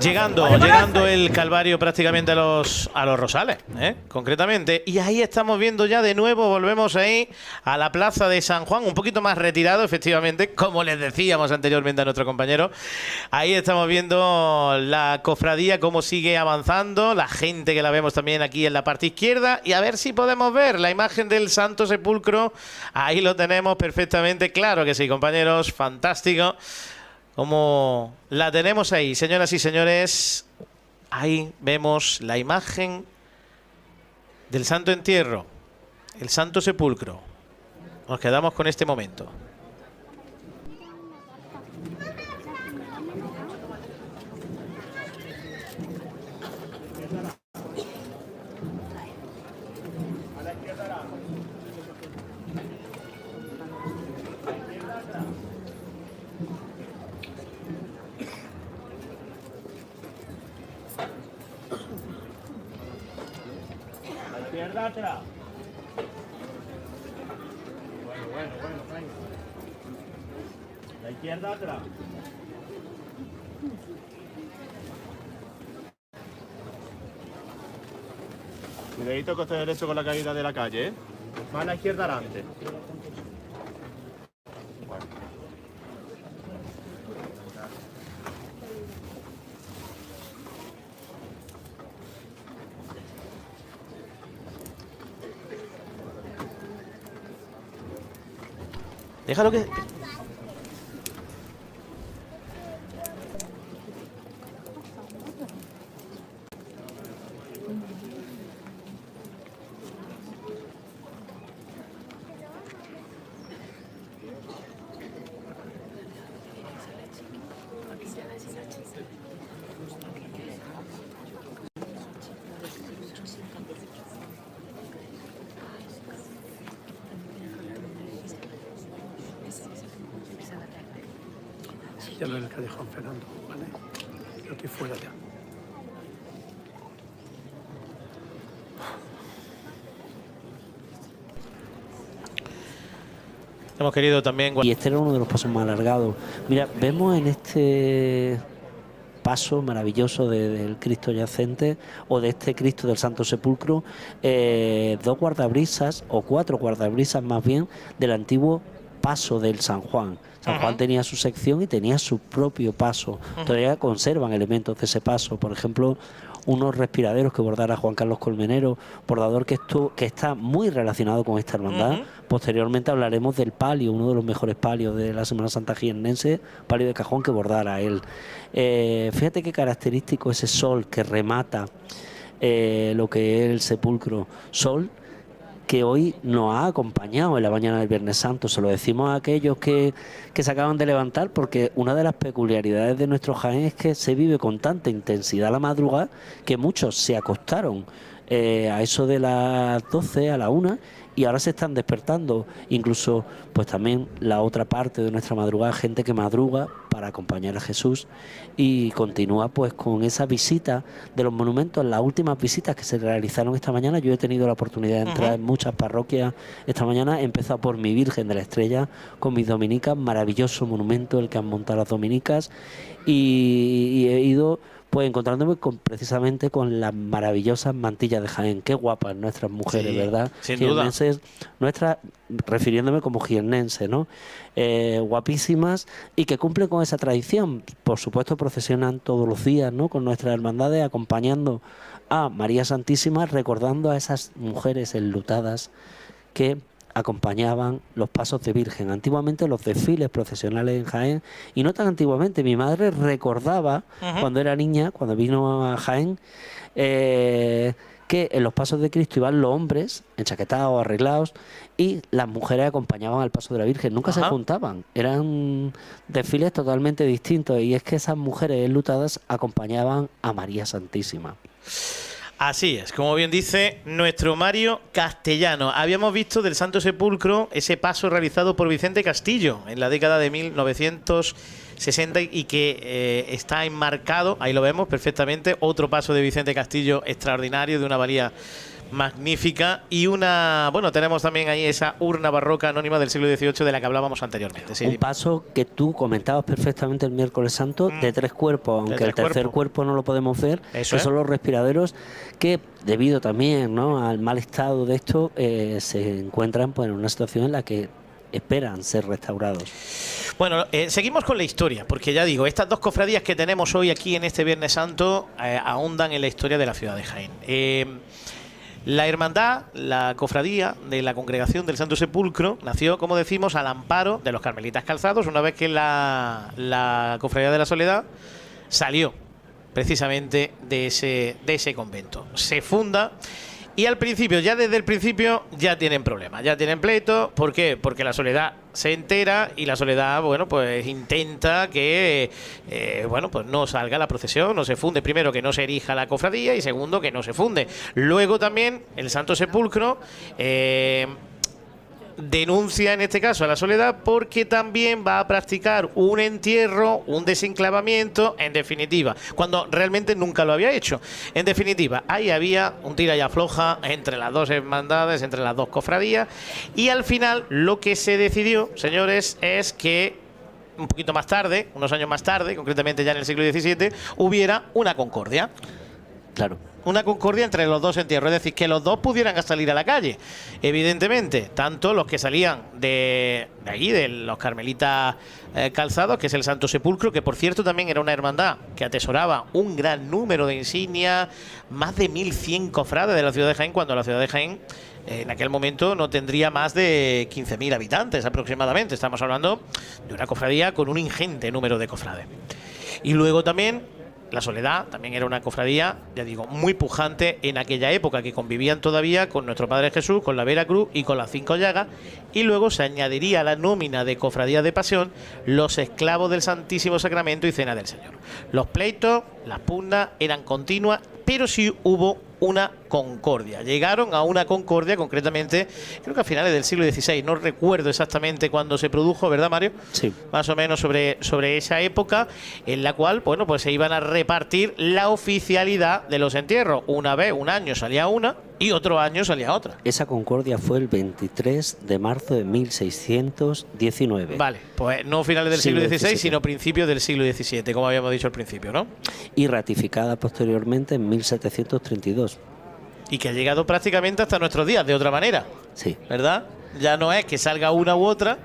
Llegando el Calvario prácticamente a los Rosales, concretamente. Y ahí estamos viendo ya de nuevo, volvemos ahí a la plaza de San Juan, un poquito más retirado, efectivamente, como les decíamos anteriormente a nuestro compañero. Ahí estamos viendo la cofradía, cómo sigue avanzando, la gente que la vemos también aquí en la parte izquierda. Y a ver si podemos ver la imagen del Santo Sepulcro. Ahí lo tenemos perfectamente, claro que sí, compañeros, fantástico. Como la tenemos ahí, señoras y señores, ahí vemos la imagen del Santo Entierro, el Santo Sepulcro. Nos quedamos con este momento. izquierda atrás. Bueno, venga. La izquierda atrás. Cuidadito que esté derecho con la caída de la calle, ¿eh? Más a la izquierda adelante. Bueno. Déjalo que... Ya no es el callejón, Fernando, ¿vale? Yo estoy fuera ya. Hemos querido también... Y este era uno de los pasos más alargados. Mira, vemos en este paso maravilloso del Cristo yacente o de este Cristo del Santo Sepulcro, 2 guardabrisas o 4 guardabrisas más bien del antiguo paso del San Juan. San Juan tenía su sección y tenía su propio paso. Todavía conservan elementos de ese paso. Por ejemplo, unos respiraderos que bordara Juan Carlos Colmenero, bordador que está muy relacionado con esta hermandad. Posteriormente hablaremos del palio, uno de los mejores palios de la Semana Santa jiennense, palio de cajón que bordara él. Fíjate qué característico ese sol que remata lo que es el sepulcro. Sol que hoy nos ha acompañado en la mañana del Viernes Santo. Se lo decimos a aquellos que se acaban de levantar, porque una de las peculiaridades de nuestro Jaén es que se vive con tanta intensidad la madrugada que muchos se acostaron a eso de las 12, a la 1, y ahora se están despertando. Incluso pues también la otra parte de nuestra madrugada, gente que madruga para acompañar a Jesús y continúa pues con esa visita de los monumentos. Las últimas visitas que se realizaron esta mañana, yo he tenido la oportunidad de entrar en muchas parroquias esta mañana. He empezado por mi Virgen de la Estrella con mis dominicas, maravilloso monumento el que han montado las dominicas, y he ido pues encontrándome precisamente con las maravillosas mantillas de Jaén. Qué guapas nuestras mujeres, sí, ¿verdad? Sin duda. Nuestras, refiriéndome como jiennense, ¿no? Guapísimas, y que cumplen con esa tradición. Por supuesto, procesionan todos los días, ¿no? Con nuestras hermandades, acompañando a María Santísima, recordando a esas mujeres enlutadas que acompañaban los pasos de Virgen. Antiguamente los desfiles procesionales en Jaén, y no tan antiguamente, mi madre recordaba cuando era niña, cuando vino a Jaén, que en los pasos de Cristo iban los hombres enchaquetados, arreglados, y las mujeres acompañaban al paso de la Virgen. Nunca se juntaban, eran desfiles totalmente distintos, y es que esas mujeres enlutadas acompañaban a María Santísima. Así es, como bien dice nuestro Mario Castellano. Habíamos visto del Santo Sepulcro ese paso realizado por Vicente Castillo en la década de 1960 y que está enmarcado, ahí lo vemos perfectamente, otro paso de Vicente Castillo extraordinario, de una valía magnífica, y una, bueno, tenemos también ahí esa urna barroca anónima del siglo XVIII de la que hablábamos anteriormente. Sí, un paso que tú comentabas perfectamente el miércoles santo, de 3 cuerpos, aunque el tercer cuerpo no lo podemos ver. Eso son los respiraderos que, debido también, ¿no?, al mal estado de esto, se encuentran pues en una situación en la que esperan ser restaurados. Bueno, seguimos con la historia, porque ya digo, estas dos cofradías que tenemos hoy aquí en este Viernes Santo ahondan en la historia de la ciudad de Jaén. La hermandad, la cofradía de la Congregación del Santo Sepulcro, nació, como decimos, al amparo de los Carmelitas Calzados, una vez que la Cofradía de la Soledad salió precisamente de ese convento. Se funda, y al principio, ya desde el principio, ya tienen problemas, ya tienen pleito. ¿Por qué? Porque la Soledad se entera, y la Soledad, bueno, pues intenta que bueno, pues no salga la procesión, no se funde. Primero, que no se erija la cofradía, y segundo, que no se funde. Luego también el Santo Sepulcro denuncia en este caso a la Soledad porque también va a practicar un entierro, un desenclavamiento, en definitiva, cuando realmente nunca lo había hecho. En definitiva, ahí había un tira y afloja entre las dos hermandades, entre las dos cofradías, y al final lo que se decidió, señores, es que un poquito más tarde, unos años más tarde, concretamente ya en el siglo XVII, hubiera una concordia. Claro. Una concordia entre los dos entierros, es decir, que los dos pudieran salir a la calle. Evidentemente, tanto los que salían de allí, de los Carmelitas Calzados, que es el Santo Sepulcro, que por cierto también era una hermandad que atesoraba un gran número de insignias, más de 1100 cofrades de la ciudad de Jaén, cuando la ciudad de Jaén en aquel momento no tendría más de 15.000 habitantes aproximadamente. Estamos hablando de una cofradía con un ingente número de cofrades. Y luego también la Soledad también era una cofradía, ya digo, muy pujante en aquella época, que convivían todavía con nuestro Padre Jesús, con la Vera Cruz y con las 5 llagas, y luego se añadiría a la nómina de cofradías de pasión los esclavos del Santísimo Sacramento y Cena del Señor. Los pleitos, las pugnas eran continuas, pero sí hubo una concordia. Llegaron a una concordia, concretamente, creo que a finales del siglo XVI, no recuerdo exactamente cuándo se produjo, ¿verdad, Mario? Sí. Más o menos sobre esa época, en la cual, bueno, pues se iban a repartir la oficialidad de los entierros. Una vez, un año salía una y otro año salía otra. Esa concordia fue el 23 de marzo de 1619. Vale, pues no finales del siglo XVI, sino principios del siglo XVII, como habíamos dicho al principio, ¿no? Y ratificada posteriormente en 1732. Y que ha llegado prácticamente hasta nuestros días, de otra manera. Sí. ¿Verdad? Ya no es que salga una u otra.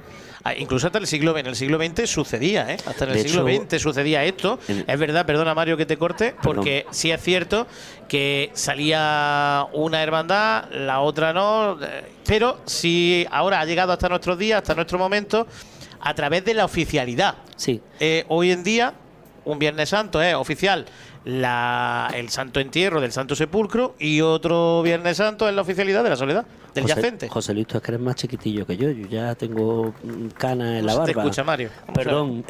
Incluso hasta el siglo XX. En el siglo XX sucedía, ¿eh? Hasta en el siglo XX sucedía esto. Es verdad, perdona Mario que te corte, porque sí es cierto que salía una hermandad, la otra no. Pero sí, ahora ha llegado hasta nuestros días, hasta nuestro momento, a través de la oficialidad. Sí. Hoy en día, un Viernes Santo es oficial el Santo Entierro del Santo Sepulcro, y otro Viernes Santo es la oficialidad de la Soledad, del yacente. José Luis, tú es que eres más chiquitillo que yo ya tengo canas en la barba. Te escucha, Mario. Perdón.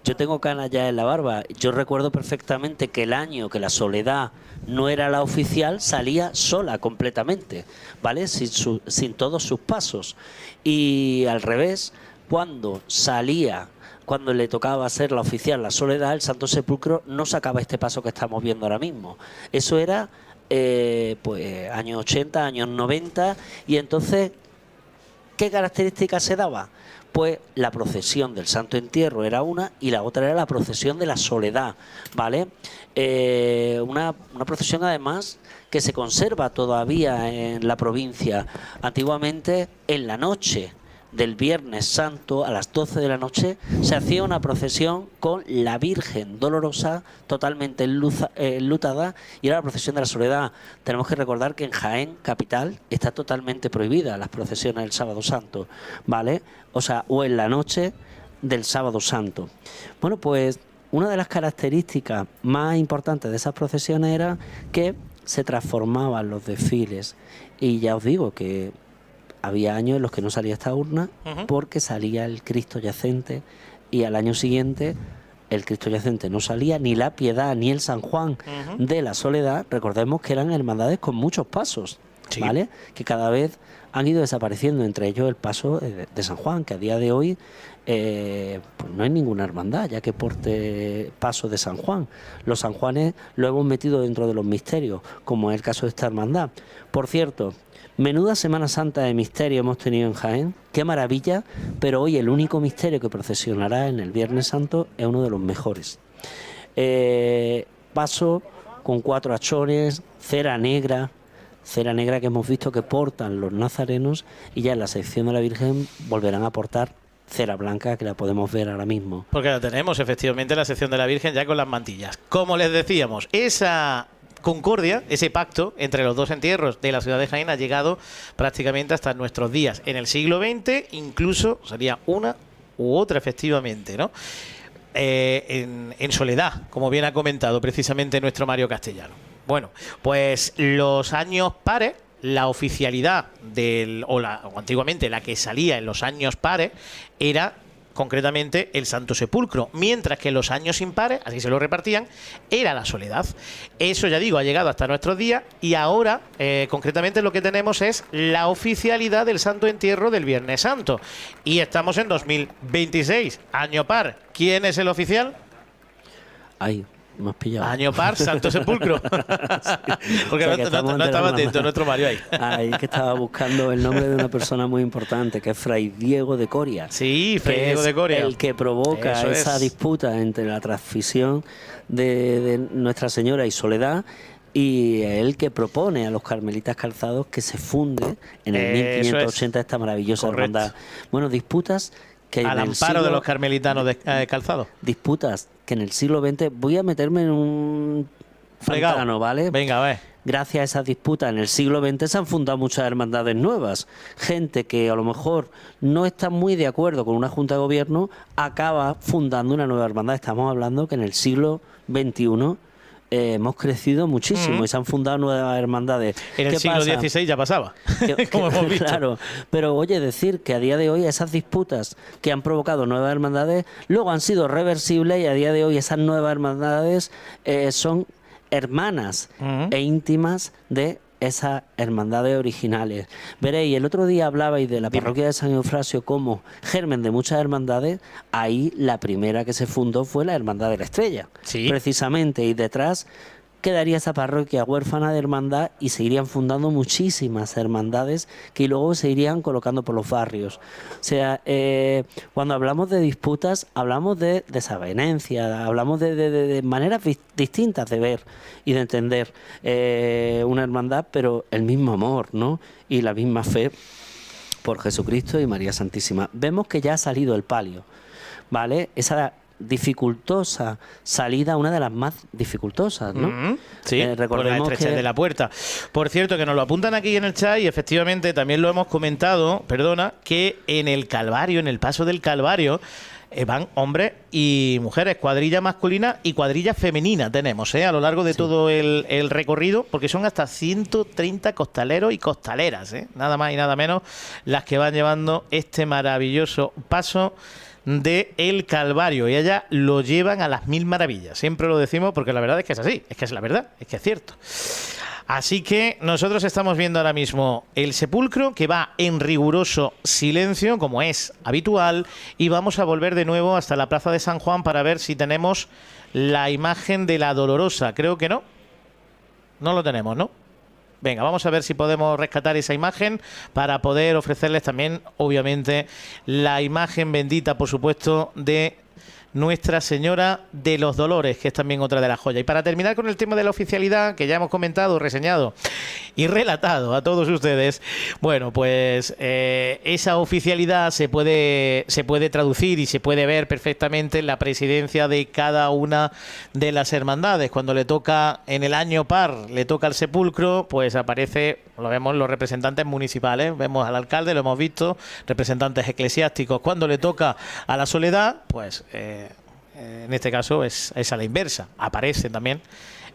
Yo tengo canas ya en la barba. Yo recuerdo perfectamente que el año que la Soledad no era la oficial, salía sola completamente, ¿vale? Sin todos sus pasos. Y al revés, cuando le tocaba ser la oficial, la Soledad, el Santo Sepulcro no sacaba este paso que estamos viendo ahora mismo. Eso era pues años 80, años 90, y entonces, ¿qué características se daba? Pues la procesión del Santo Entierro era una, y la otra era la procesión de la Soledad, ¿vale? Una procesión además que se conserva todavía en la provincia. Antiguamente, en la noche del Viernes Santo, a las 12 de la noche, se hacía una procesión con la Virgen Dolorosa totalmente enlutada, y era la procesión de la Soledad. Tenemos que recordar que en Jaén, capital, está totalmente prohibida las procesiones del Sábado Santo, ¿vale? O sea, o en la noche del Sábado Santo. Bueno, pues una de las características más importantes de esas procesiones era que se transformaban los desfiles, y ya os digo que había años en los que no salía esta urna porque salía el Cristo yacente, y al año siguiente el Cristo yacente no salía, ni la Piedad ni el San Juan de la Soledad. Recordemos que eran hermandades con muchos pasos, ¿vale? Que cada vez han ido desapareciendo, entre ellos el paso de San Juan, que a día de hoy pues no hay ninguna hermandad ya que porte paso de San Juan. Los San Juanes lo hemos metido dentro de los misterios, como es el caso de esta hermandad. Por cierto, menuda Semana Santa de misterio hemos tenido en Jaén, qué maravilla, pero hoy el único misterio que procesionará en el Viernes Santo es uno de los mejores. Paso con 4 hachones, cera negra que hemos visto que portan los nazarenos, y ya en la sección de la Virgen volverán a portar cera blanca, que la podemos ver ahora mismo. Porque la tenemos efectivamente en la sección de la Virgen ya con las mantillas. Como les decíamos, esa concordia, ese pacto entre los dos entierros de la ciudad de Jaén ha llegado prácticamente hasta nuestros días. En el siglo XX incluso sería una u otra efectivamente, ¿no? En Soledad, como bien ha comentado precisamente nuestro Mario Castellano. Bueno, pues los años pares, la oficialidad o antiguamente la que salía en los años pares era concretamente el Santo Sepulcro, mientras que en los años impares, así se lo repartían, era la Soledad. Eso, ya digo, ha llegado hasta nuestros días y ahora, concretamente, lo que tenemos es la oficialidad del Santo Entierro del Viernes Santo. Y estamos en 2026, año par. ¿Quién es el oficial? Ay, me has pillado. Año par, Santo Sepulcro. Sí. Porque o sea, no estaba atento nuestro Mario ahí. Ahí que estaba buscando el nombre de una persona muy importante, que es Fray Diego de Coria. Sí, Fray Diego de Coria. El que provoca esa disputa entre la transmisión de Nuestra Señora y Soledad, y el que propone a los carmelitas calzados que se funde en el 1580 esta maravillosa hermandad. Bueno, disputas que al amparo de los carmelitanos calzados. Disputas que en el siglo XX, voy a meterme en un fregado, ¿vale? Venga, a ver. Gracias a esas disputas en el siglo XX se han fundado muchas hermandades nuevas. Gente que a lo mejor no está muy de acuerdo con una junta de gobierno acaba fundando una nueva hermandad. Estamos hablando que en el siglo XXI hemos crecido muchísimo y se han fundado nuevas hermandades. En el siglo XVI ya pasaba, como hemos visto. Claro, pero oye, decir que a día de hoy esas disputas que han provocado nuevas hermandades luego han sido reversibles y a día de hoy esas nuevas hermandades son hermanas e íntimas de esas hermandades originales. Veréis, el otro día hablabais de la parroquia de San Eufrasio como germen de muchas hermandades. Ahí la primera que se fundó fue la Hermandad de la Estrella, precisamente, y detrás quedaría esa parroquia huérfana de hermandad y se irían fundando muchísimas hermandades que luego se irían colocando por los barrios. O sea, cuando hablamos de disputas, hablamos de desavenencia, hablamos de maneras distintas de ver y de entender una hermandad, pero el mismo amor, ¿no? Y la misma fe por Jesucristo y María Santísima. Vemos que ya ha salido el palio, ¿vale? Esa dificultosa salida, una de las más dificultosas, ¿no? Sí, recordemos por la estrechez de la puerta. Por cierto, que nos lo apuntan aquí en el chat y efectivamente también lo hemos comentado, que en el Calvario, en el paso del Calvario, van hombres y mujeres, cuadrilla masculina y cuadrilla femenina tenemos, a lo largo de todo el recorrido, porque son hasta 130 costaleros y costaleras, nada más y nada menos, las que van llevando este maravilloso paso de el Calvario, y allá lo llevan a las mil maravillas. Siempre lo decimos porque la verdad es que es así, es que es la verdad, es que es cierto. Así que nosotros estamos viendo ahora mismo el sepulcro, que va en riguroso silencio, como es habitual, y vamos a volver de nuevo hasta la Plaza de San Juan para ver si tenemos la imagen de la Dolorosa. Creo que no lo tenemos, ¿no? Venga, vamos a ver si podemos rescatar esa imagen para poder ofrecerles también, obviamente, la imagen bendita, por supuesto, de Nuestra Señora de los Dolores, que es también otra de las joyas. Y para terminar con el tema de la oficialidad, que ya hemos comentado, reseñado y relatado a todos ustedes, bueno, pues esa oficialidad se puede traducir y se puede ver perfectamente en la presidencia de cada una de las hermandades. Cuando le toca, en el año par, le toca al sepulcro, pues aparece, lo vemos, los representantes municipales, vemos al alcalde, lo hemos visto, representantes eclesiásticos. Cuando le toca a la Soledad, pues en este caso es a la inversa, aparecen también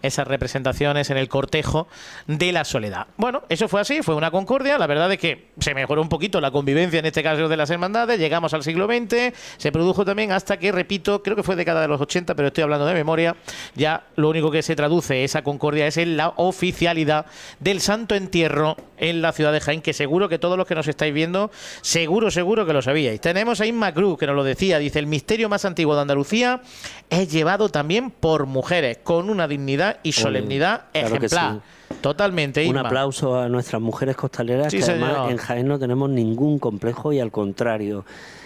esas representaciones en el cortejo de la Soledad. Bueno, eso fue así, fue una concordia. La verdad es que se mejoró un poquito la convivencia, en este caso de las hermandades. Llegamos al siglo XX, se produjo también hasta que, repito, creo que fue década de los 80, pero estoy hablando de memoria. Ya lo único que se traduce esa concordia es en la oficialidad del Santo Entierro en la ciudad de Jaén, que seguro que todos los que nos estáis viendo, seguro que lo sabíais. Tenemos a Inma Cruz, que nos lo decía, dice: el misterio más antiguo de Andalucía es llevado también por mujeres, con una dignidad y solemnidad ejemplar. Sí. Totalmente, Inma. Un aplauso a nuestras mujeres costaleras, sí, que además señor. En Jaén no tenemos ningún complejo, y al contrario,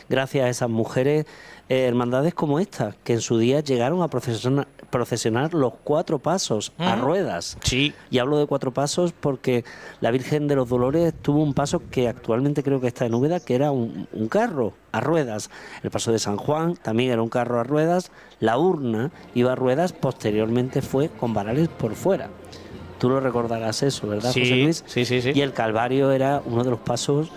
gracias a esas mujeres, hermandades como esta, que en su día llegaron a procesionar los 4 pasos a ruedas. Sí. Y hablo de 4 pasos porque la Virgen de los Dolores tuvo un paso que actualmente creo que está en Úbeda, que era un carro a ruedas. El paso de San Juan también era un carro a ruedas. La urna iba a ruedas, posteriormente fue con varales por fuera. Tú lo recordarás eso, ¿verdad, sí, José Luis? Sí. Y el Calvario era uno de los pasos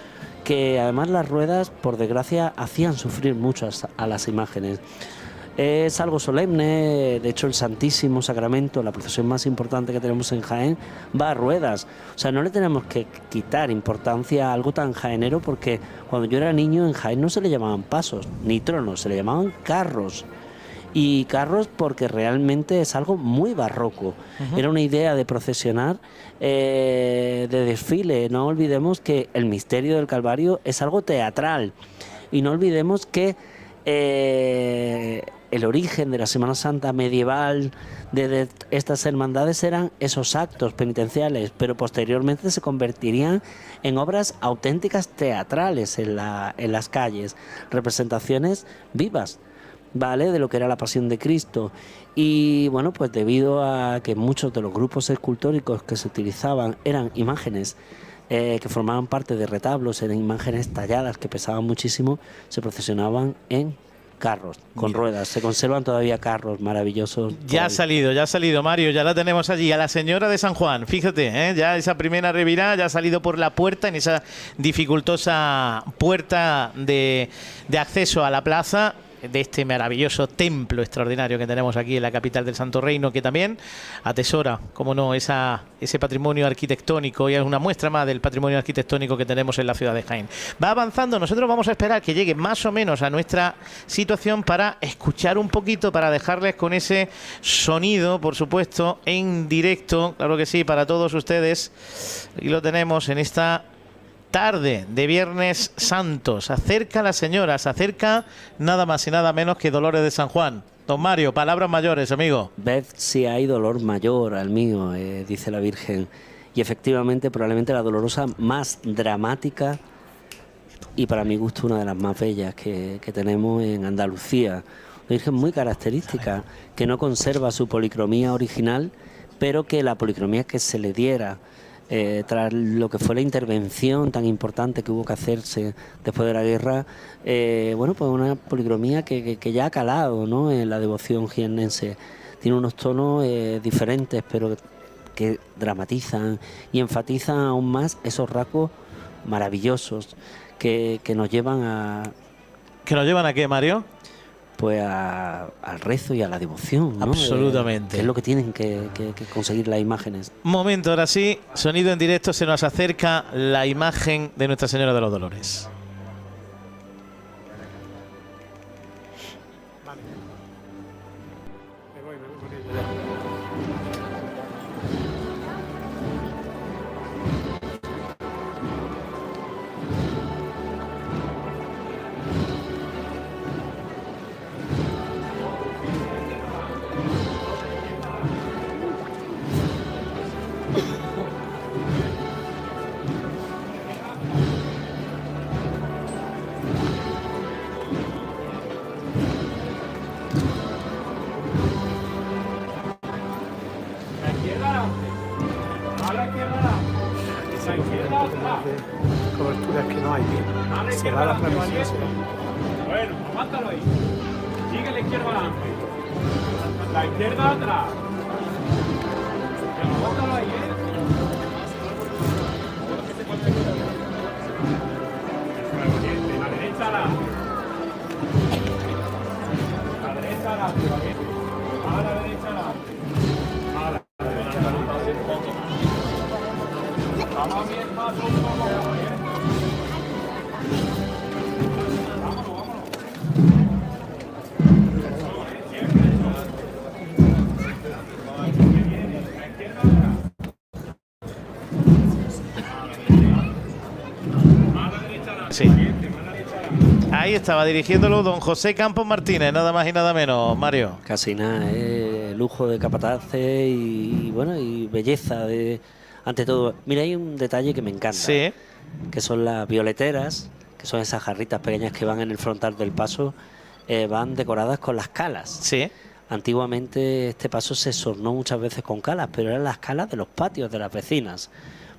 que además las ruedas, por desgracia, hacían sufrir mucho a las imágenes. Es algo solemne. De hecho, el Santísimo Sacramento, la procesión más importante que tenemos en Jaén, va a ruedas. O sea, no le tenemos que quitar importancia a algo tan jaenero, porque cuando yo era niño en Jaén no se le llamaban pasos ni tronos, se le llamaban carros. Y carros porque realmente es algo muy barroco. Era una idea de procesionar, de desfile. No olvidemos que el misterio del Calvario es algo teatral. Y no olvidemos que el origen de la Semana Santa medieval de estas hermandades eran esos actos penitenciales, pero posteriormente se convertirían en obras auténticas teatrales en las calles, representaciones vivas, ¿vale?, de lo que era la Pasión de Cristo. Y bueno, pues debido a que muchos de los grupos escultóricos que se utilizaban eran imágenes que formaban parte de retablos, eran imágenes talladas que pesaban muchísimo, se procesionaban en carros, con ruedas. Se conservan todavía carros maravillosos. Ya ha salido, Mario, ya la tenemos allí, a la Señora de San Juan. Fíjate, ya esa primera revirada ya ha salido por la puerta, en esa dificultosa puerta de acceso a la plaza de este maravilloso templo extraordinario que tenemos aquí en la capital del Santo Reino, que también atesora, como no, ese patrimonio arquitectónico, y es una muestra más del patrimonio arquitectónico que tenemos en la ciudad de Jaén. Va avanzando, nosotros vamos a esperar que llegue más o menos a nuestra situación para escuchar un poquito, para dejarles con ese sonido, por supuesto, en directo, claro que sí, para todos ustedes. Y lo tenemos en esta tarde de Viernes Santo. Se acerca la señora, se acerca nada más y nada menos que Dolores de San Juan. Don Mario, palabras mayores, amigo. Ved si hay dolor mayor al mío, dice la Virgen. Y efectivamente, probablemente la dolorosa más dramática y para mi gusto una de las más bellas que tenemos en Andalucía. Una Virgen muy característica, que no conserva su policromía original, pero que la policromía que se le diera tras lo que fue la intervención tan importante que hubo que hacerse después de la guerra, bueno, pues una policromía que ya ha calado, ¿no?, en la devoción jiennense. Tiene unos tonos diferentes, pero que dramatizan y enfatizan aún más esos rasgos maravillosos que nos llevan a... ¿Que nos llevan a qué, Mario? Pues al rezo y a la devoción, ¿no? Absolutamente. Es lo que tienen que conseguir las imágenes. Momento, ahora sí, sonido en directo, se nos acerca la imagen de Nuestra Señora de los Dolores. Me voy con ella ya. Cobertura que no hay bien. Se va la transmisión. Bueno, aguántalo ahí. Sigue la izquierda adelante. La izquierda atrás. Aguántalo ahí, La derecha adelante. La derecha adelante. A la derecha adelante. A la derecha adelante. Vamos bien, más un poco. Sí. Ahí estaba dirigiéndolo don José Campos Martínez, nada más y nada menos, Mario. Casi nada, lujo de capataces y bueno, y belleza ante todo. Mira, hay un detalle que me encanta, sí, que son las violeteras, que son esas jarritas pequeñas que van en el frontal del paso, van decoradas con las calas. Sí. Antiguamente este paso se sornó muchas veces con calas, pero eran las calas de los patios de las vecinas,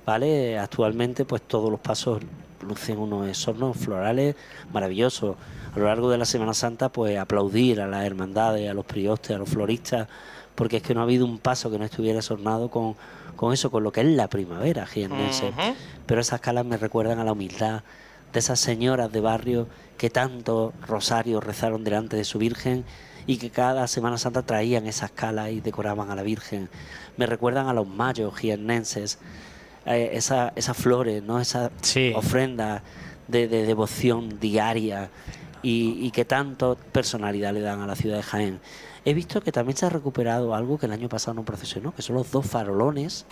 ¿vale? Actualmente pues todos los pasos lucen unos esornos florales maravillosos. A lo largo de la Semana Santa pues aplaudir a las hermandades, a los priostes, a los floristas, porque es que no ha habido un paso que no estuviera esornado con eso, con lo que es la primavera jiennense. Pero esas calas me recuerdan a la humildad de esas señoras de barrio que tanto rosario rezaron delante de su Virgen y que cada Semana Santa traían esas calas y decoraban a la Virgen. Me recuerdan a los mayos jiennenses, esas flores, ¿no? Esas ofrendas de devoción diaria y que tanto personalidad le dan a la ciudad de Jaén. He visto que también se ha recuperado algo que el año pasado no procesionó, que son los 2 farolones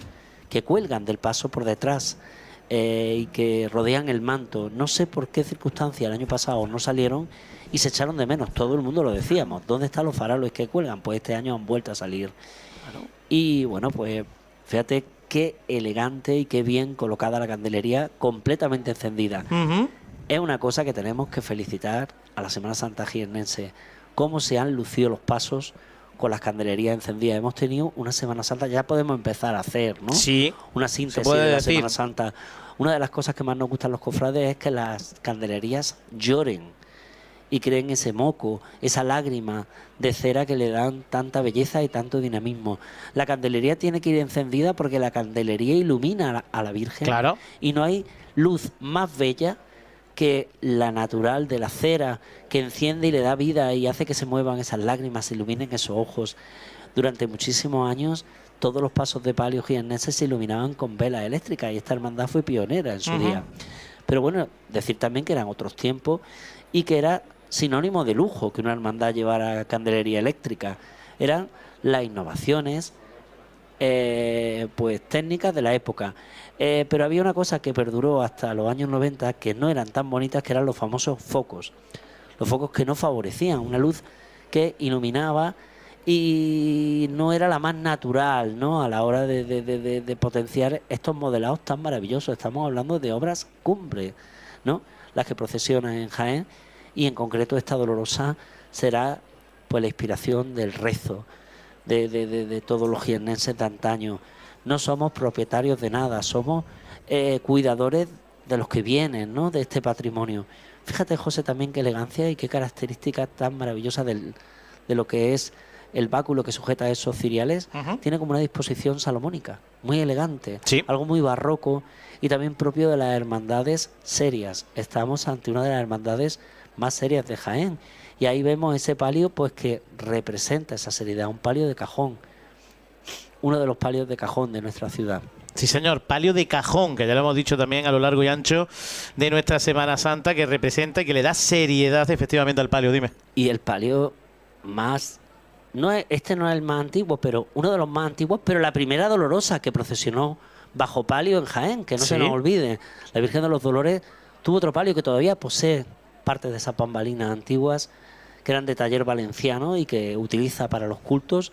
que cuelgan del paso por detrás y que rodean el manto. No sé por qué circunstancia el año pasado no salieron y se echaron de menos. Todo el mundo lo decíamos. ¿Dónde están los faroles que cuelgan? Pues este año han vuelto a salir. Claro. Y bueno, pues fíjate qué elegante y qué bien colocada la candelería, completamente encendida. Es una cosa que tenemos que felicitar a la Semana Santa jiennense. Cómo se han lucido los pasos con las candelerías encendidas. Hemos tenido una Semana Santa, ya podemos empezar a hacer, ¿no? Sí. Una síntesis de la Semana Santa. Una de las cosas que más nos gustan los cofrades es que las candelerías lloren y creen ese moco, esa lágrima de cera que le dan tanta belleza y tanto dinamismo. La candelería tiene que ir encendida porque la candelería ilumina a la Virgen. Claro. Y no hay luz más bella que la natural de la cera, que enciende y le da vida y hace que se muevan esas lágrimas, se iluminen esos ojos. Durante muchísimos años todos los pasos de palio jiennenses se iluminaban con velas eléctricas y esta hermandad fue pionera en su día. Pero bueno, decir también que eran otros tiempos y que era sinónimo de lujo que una hermandad llevara candelería eléctrica. Eran las innovaciones pues técnicas de la época. Pero había una cosa que perduró hasta los años 90 que no eran tan bonitas, que eran los famosos focos. Los focos que no favorecían una luz que iluminaba y no era la más natural, ¿no? A la hora de potenciar estos modelados tan maravillosos. Estamos hablando de obras cumbre, ¿no? Las que procesionan en Jaén, y en concreto esta dolorosa será pues la inspiración del rezo de todos los jiennenses de antaño. No somos propietarios de nada, somos cuidadores de los que vienen, ¿no? De este patrimonio. Fíjate, José, también qué elegancia y qué características tan maravillosas de lo que es el báculo que sujeta esos ciriales. Tiene como una disposición salomónica, muy elegante, algo muy barroco y también propio de las hermandades serias. Estamos ante una de las hermandades más serias de Jaén y ahí vemos ese palio pues que representa esa seriedad, un palio de cajón, uno de los palios de cajón de nuestra ciudad. Sí, señor, palio de cajón, que ya lo hemos dicho también a lo largo y ancho de nuestra Semana Santa, que representa y que le da seriedad efectivamente al palio. Dime. Y el palio más... Este no es el más antiguo, pero uno de los más antiguos, pero la primera dolorosa que procesionó bajo palio en Jaén, que no se nos olvide. La Virgen de los Dolores tuvo otro palio que todavía posee parte de esas bambalinas antiguas, que eran de taller valenciano y que utiliza para los cultos.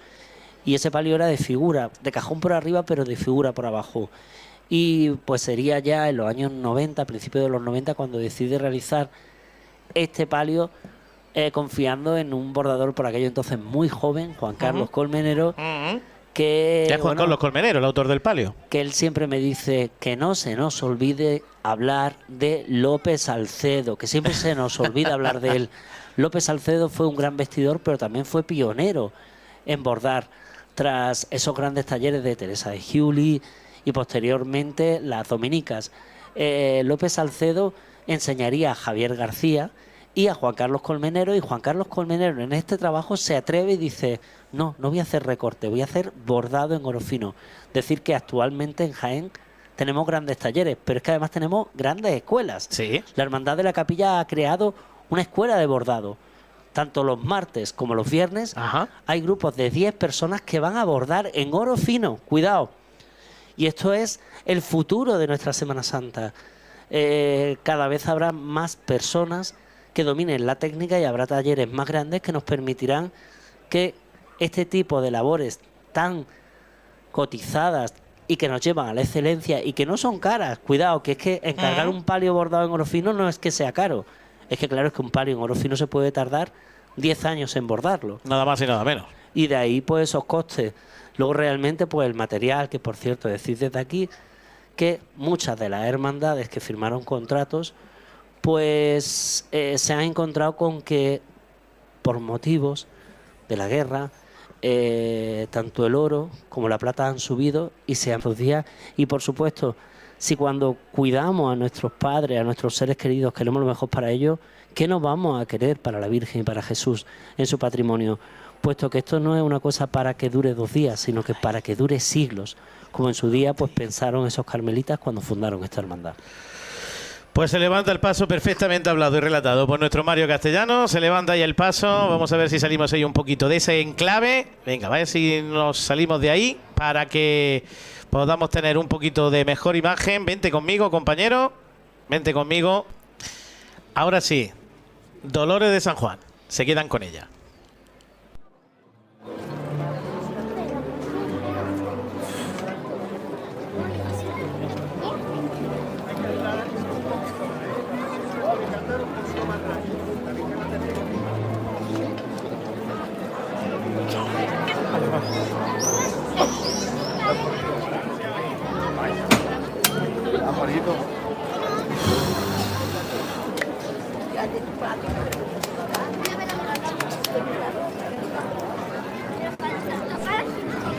Y ese palio era de figura, de cajón por arriba, pero de figura por abajo. Y pues sería ya en los años 90, principios de los 90, cuando decide realizar este palio, confiando en un bordador por aquello entonces muy joven, Juan Carlos Colmenero, que... Ya es Juan Carlos Colmenero, el autor del palio. Que él siempre me dice que no se nos olvide hablar de López Salcedo, que siempre se nos olvida hablar de él. López Salcedo fue un gran vestidor, pero también fue pionero en bordar, tras esos grandes talleres de Teresa de Giuli y posteriormente las dominicas. López Salcedo enseñaría a Javier García y a Juan Carlos Colmenero, y Juan Carlos Colmenero en este trabajo se atreve y dice: no voy a hacer recorte, voy a hacer bordado en oro fino. Decir que actualmente en Jaén tenemos grandes talleres, pero es que además tenemos grandes escuelas. Sí. La Hermandad de la Capilla ha creado una escuela de bordado. Tanto los martes como los viernes hay grupos de 10 personas que van a bordar en oro fino. Cuidado. Y esto es el futuro de nuestra Semana Santa. Cada vez habrá más personas que dominen la técnica y habrá talleres más grandes que nos permitirán que este tipo de labores tan cotizadas y que nos llevan a la excelencia y que no son caras, cuidado, que es que encargar un palio bordado en oro fino no es que sea caro, es que claro, es que un palio en oro fino se puede tardar 10 años en bordarlo. Nada más y nada menos. Y de ahí pues esos costes. Luego realmente pues el material, que por cierto decís desde aquí que muchas de las hermandades que firmaron contratos pues se han encontrado con que por motivos de la guerra tanto el oro como la plata han subido y se han días, y por supuesto Si cuando cuidamos a nuestros padres, a nuestros seres queridos, queremos lo mejor para ellos, ¿qué nos vamos a querer para la Virgen y para Jesús en su patrimonio? Puesto que esto no es una cosa para que dure 2 días, sino que para que dure siglos, como en su día pues pensaron esos carmelitas cuando fundaron esta hermandad. Pues se levanta el paso perfectamente hablado y relatado por nuestro Mario Castellano. Se levanta ahí el paso. Vamos a ver si salimos ahí un poquito de ese enclave. Venga, vaya si nos salimos de ahí para que podamos tener un poquito de mejor imagen. Vente conmigo, compañero. Vente conmigo. Ahora sí, Dolores de San Juan. Se quedan con ella.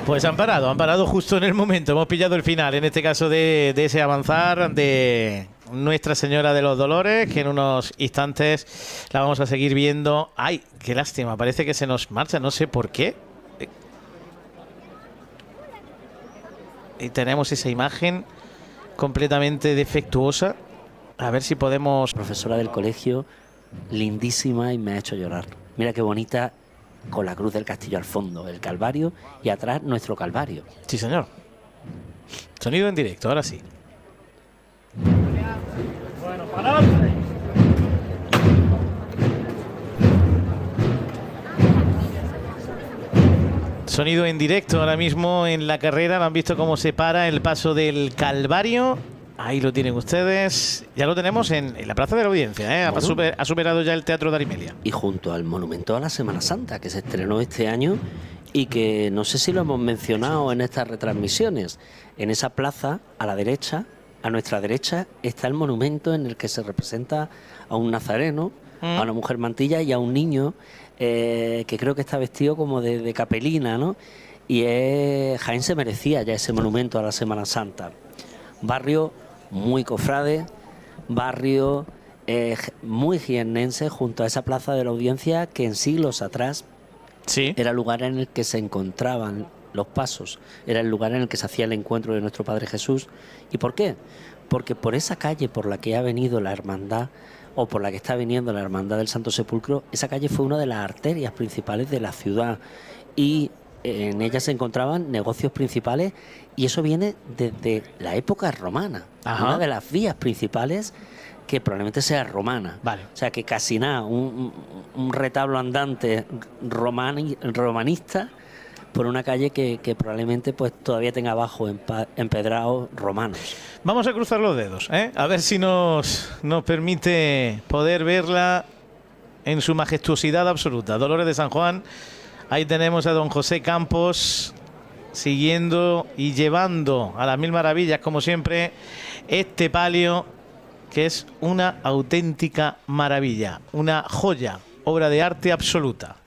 Pues han parado justo en el momento. Hemos pillado el final, en este caso de ese avanzar de Nuestra Señora de los Dolores, que en unos instantes la vamos a seguir viendo. ¡Ay, qué lástima! Parece que se nos marcha, no sé por qué. Y tenemos esa imagen completamente defectuosa. A ver si podemos... Profesora del colegio, lindísima, y me ha hecho llorar. Mira qué bonita, con la cruz del castillo al fondo, el Calvario, y atrás nuestro Calvario. Sí, señor. Sonido en directo, ahora sí. Bueno, para adelante. Sonido en directo ahora mismo en la carrera. ¿Lo han visto cómo se para el paso del Calvario? Ahí lo tienen ustedes. Ya lo tenemos en la Plaza de la Audiencia, ¿eh? Bueno. Ha superado ya el Teatro de Arimelia. Y junto al Monumento a la Semana Santa, que se estrenó este año y que no sé si lo hemos mencionado en estas retransmisiones. En esa plaza, a la derecha, a nuestra derecha, está el monumento en el que se representa a un nazareno, a una mujer mantilla y a un niño que creo que está vestido como de capelina, ¿no? Y Jaén se merecía ya ese monumento a la Semana Santa. Barrio muy cofrade, barrio muy jiennense, junto a esa Plaza de la Audiencia que en siglos atrás Sí. era el lugar en el que se encontraban los pasos, era el lugar en el que se hacía el encuentro de nuestro Padre Jesús. ¿Y por qué? Porque por esa calle por la que ha venido la hermandad, o por la que está viniendo la Hermandad del Santo Sepulcro, esa calle fue una de las arterias principales de la ciudad y en ella se encontraban negocios principales, y eso viene desde la época romana. Ajá. Una de las vías principales que probablemente sea romana. Vale. O sea, que casi nada, un retablo andante romanista por una calle que probablemente pues todavía tenga abajo empedrados romanos. Vamos a cruzar los dedos, ¿eh? A ver si nos permite poder verla en su majestuosidad absoluta. Dolores de San Juan. Ahí tenemos a don José Campos siguiendo y llevando a las mil maravillas, como siempre, este palio, que es una auténtica maravilla, una joya, obra de arte absoluta.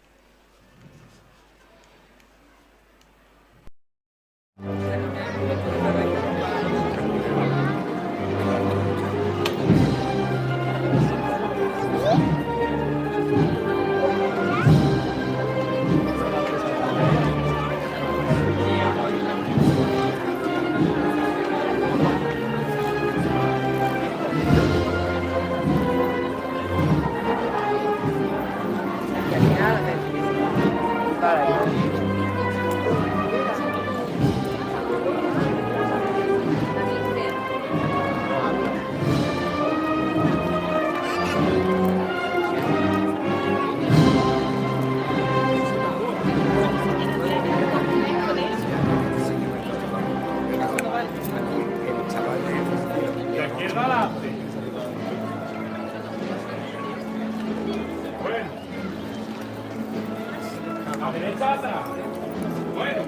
De izquierda adelante. Bueno. A derecha atrás. Bueno.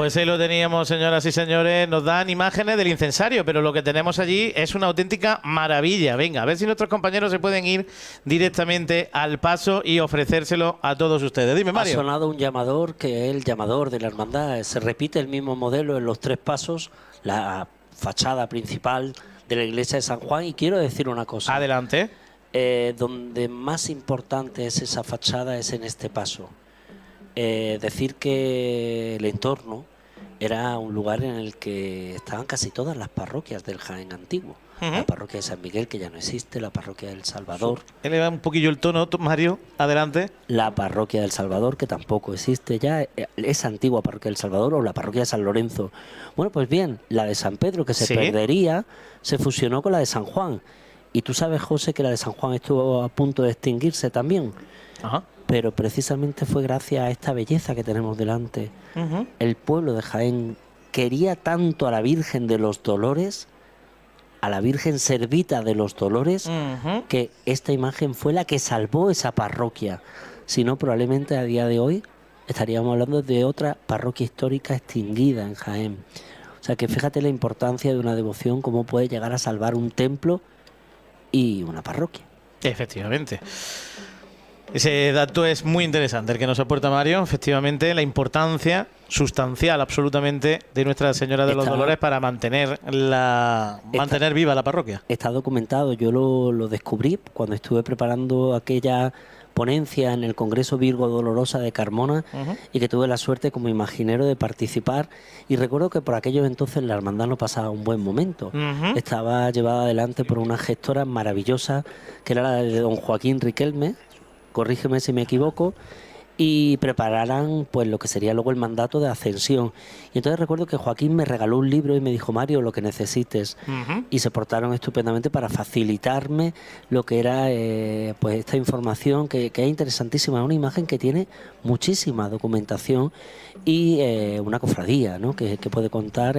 Pues ahí lo teníamos, señoras y señores. Nos dan imágenes del incensario, pero lo que tenemos allí es una auténtica maravilla. Venga, a ver si nuestros compañeros se pueden ir directamente al paso y ofrecérselo a todos ustedes. Dime, Mario. Ha sonado un llamador, que es el llamador de la hermandad. Se repite el mismo modelo en los 3 pasos, la fachada principal de la iglesia de San Juan. Y quiero decir una cosa. Adelante. Donde más importante es esa fachada es en este paso. Decir que el entorno era un lugar en el que estaban casi todas las parroquias del Jaén antiguo. La parroquia de San Miguel, que ya no existe, la parroquia del Salvador. Eleva un poquillo el tono, Mario, adelante. La parroquia del Salvador, que tampoco existe ya, esa antigua parroquia del Salvador, o la parroquia de San Lorenzo. Bueno, pues bien, la de San Pedro, que se perdería, se fusionó con la de San Juan. Y tú sabes, José, que la de San Juan estuvo a punto de extinguirse también. Ajá. Pero precisamente fue gracias a esta belleza que tenemos delante. El pueblo de Jaén quería tanto a la Virgen de los Dolores, a la Virgen Servita de los Dolores, que esta imagen fue la que salvó esa parroquia. Si no, probablemente a día de hoy estaríamos hablando de otra parroquia histórica extinguida en Jaén. O sea que fíjate la importancia de una devoción, cómo puede llegar a salvar un templo y una parroquia. Efectivamente. Ese dato es muy interesante, el que nos aporta Mario. Efectivamente, la importancia sustancial absolutamente de Nuestra Señora de los Dolores para mantener viva la parroquia. Está documentado. Yo lo descubrí cuando estuve preparando aquella ponencia en el Congreso Virgo Dolorosa de Carmona y que tuve la suerte como imaginero de participar. Y recuerdo que por aquellos entonces la hermandad no pasaba un buen momento. Estaba llevada adelante por una gestora maravillosa que era la de don Joaquín Riquelme, corrígeme si me equivoco, y prepararán pues lo que sería luego el mandato de ascensión. Y entonces recuerdo que Joaquín me regaló un libro y me dijo: Mario, lo que necesites. Y se portaron estupendamente para facilitarme lo que era pues esta información que es interesantísima. Una imagen que tiene muchísima documentación y una cofradía, ¿no? que puede contar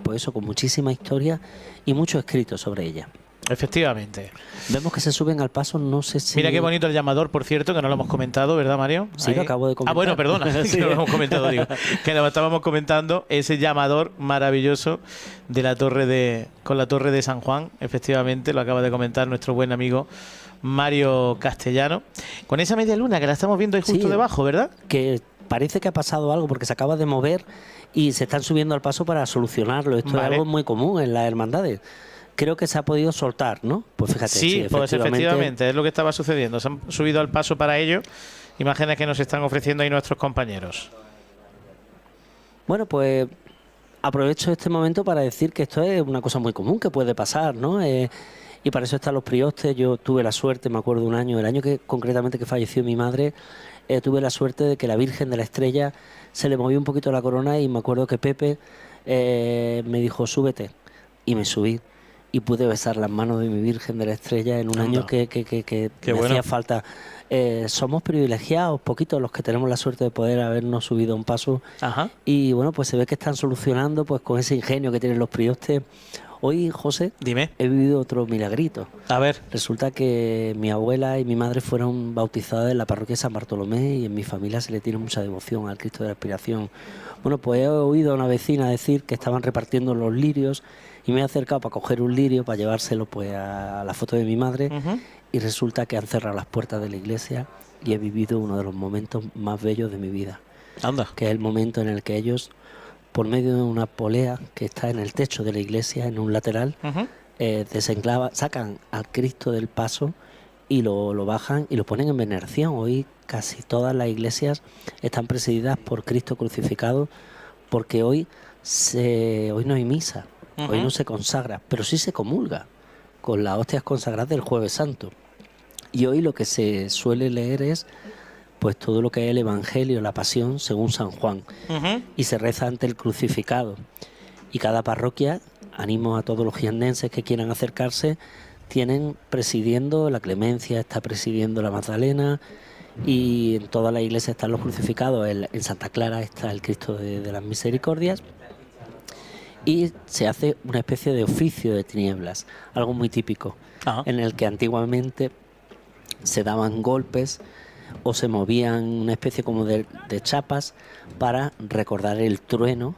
pues eso, con muchísima historia y mucho escrito sobre ella. Efectivamente. Vemos que se suben al paso, no sé si... Mira qué bonito el llamador, por cierto, que no lo hemos comentado, ¿verdad, Mario? Sí, lo acabo de comentar. Ah, bueno, perdona, sí. Que no lo hemos comentado, digo. Que lo estábamos comentando, ese llamador maravilloso de la torre con la torre de San Juan, efectivamente, lo acaba de comentar nuestro buen amigo Mario Castellano. Con esa media luna que la estamos viendo ahí justo debajo, ¿verdad? Que parece que ha pasado algo porque se acaba de mover y se están subiendo al paso para solucionarlo. Esto es algo muy común en las hermandades. Creo que se ha podido soltar, ¿no? Pues fíjate. Sí, pues efectivamente es lo que estaba sucediendo. Se han subido al paso para ello. Imágenes que nos están ofreciendo ahí nuestros compañeros. Bueno, pues aprovecho este momento para decir que esto es una cosa muy común que puede pasar, ¿no? Y para eso están los priostes. Yo tuve la suerte, me acuerdo un año, el año que concretamente que falleció mi madre, tuve la suerte de que la Virgen de la Estrella se le movió un poquito la corona y me acuerdo que Pepe me dijo: súbete. Y me subí. Y pude besar las manos de mi Virgen de la Estrella en un año que me hacía falta. Somos privilegiados, poquitos los que tenemos la suerte de poder habernos subido a un paso. Y bueno, pues se ve que están solucionando pues con ese ingenio que tienen los priostes. Hoy, José, dime, he vivido otro milagrito. A ver. Resulta que mi abuela y mi madre fueron bautizadas en la parroquia de San Bartolomé y en mi familia se le tiene mucha devoción al Cristo de la Expiración. Bueno, pues he oído a una vecina decir que estaban repartiendo los lirios y me he acercado para coger un lirio, para llevárselo pues a la foto de mi madre y resulta que han cerrado las puertas de la iglesia y he vivido uno de los momentos más bellos de mi vida. Anda. Que es el momento en el que ellos, por medio de una polea que está en el techo de la iglesia, en un lateral, sacan al Cristo del paso y lo bajan y lo ponen en veneración. Hoy casi todas las iglesias están presididas por Cristo crucificado porque hoy no hay misa. Hoy no se consagra, pero sí se comulga con las hostias consagradas del Jueves Santo. Y hoy lo que se suele leer es pues todo lo que es el Evangelio, la Pasión según San Juan. Y se reza ante el crucificado. Y cada parroquia, animo a todos los jiennenses que quieran acercarse, tienen presidiendo la Clemencia, está presidiendo la Magdalena, y en toda la iglesia están los crucificados. En Santa Clara está el Cristo de las Misericordias. Y se hace una especie de oficio de tinieblas, algo muy típico, en el que antiguamente se daban golpes o se movían una especie como de chapas para recordar el trueno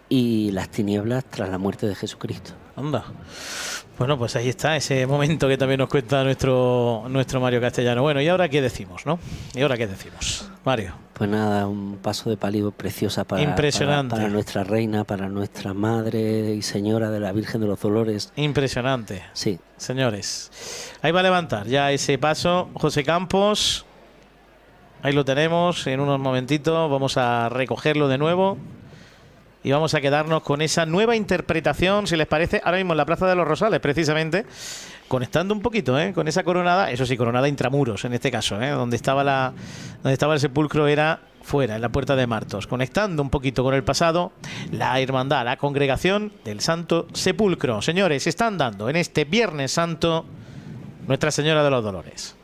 y las tinieblas tras la muerte de Jesucristo. Anda. Bueno, pues ahí está ese momento que también nos cuenta nuestro Mario Castellano. Bueno, ¿y ahora qué decimos, no? ¿Y ahora qué decimos, Mario? Pues nada, un paso de palio preciosa Impresionante. para nuestra reina, para nuestra madre y señora de la Virgen de los Dolores. Impresionante. Sí. Señores, ahí va a levantar ya ese paso José Campos. Ahí lo tenemos en unos momentitos. Vamos a recogerlo de nuevo. Y vamos a quedarnos con esa nueva interpretación, si les parece, ahora mismo en la Plaza de los Rosales, precisamente, conectando un poquito con esa coronada, eso sí, coronada intramuros en este caso, donde estaba el sepulcro era fuera, en la Puerta de Martos, conectando un poquito con el pasado, la hermandad, la congregación del Santo Sepulcro. Señores, están dando en este Viernes Santo Nuestra Señora de los Dolores.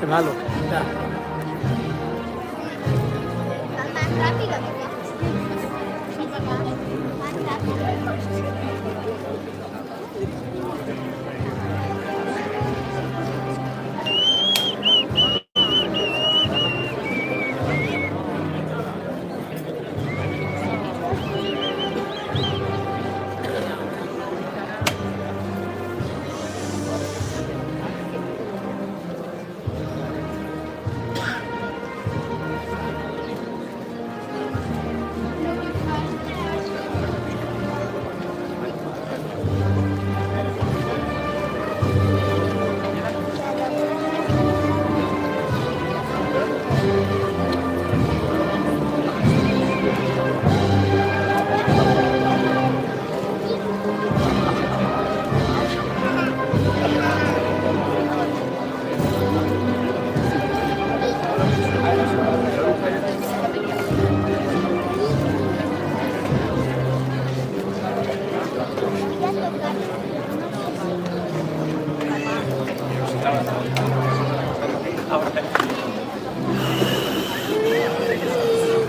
Malo. Ya. Más rápido.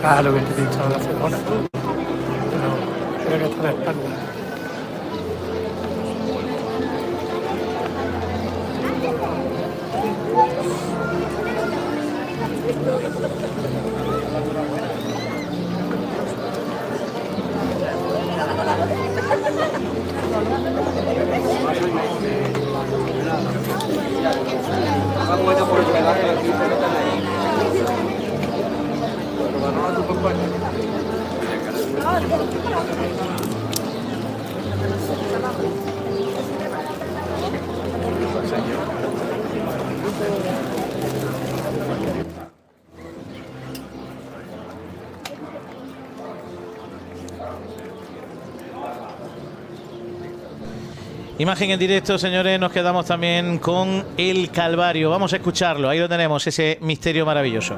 Claro que te he dicho hace horas. Pero creo que está de espalda. Imagen en directo, señores, nos quedamos también con el Calvario. Vamos a escucharlo, ahí lo tenemos, ese misterio maravilloso.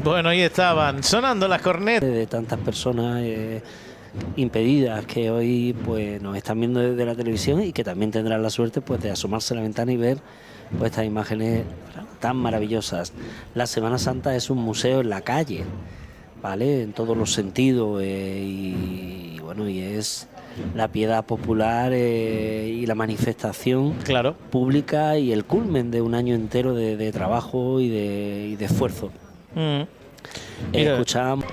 Bueno, ahí estaban, sonando las cornetas. De tantas personas impedidas que hoy pues nos están viendo desde la televisión y que también tendrán la suerte pues de asomarse a la ventana y ver pues estas imágenes tan maravillosas. La Semana Santa es un museo en la calle, ¿vale? En todos los sentidos y bueno, y es la piedad popular y la manifestación pública y el culmen de un año entero de trabajo y de esfuerzo. Escuchamos.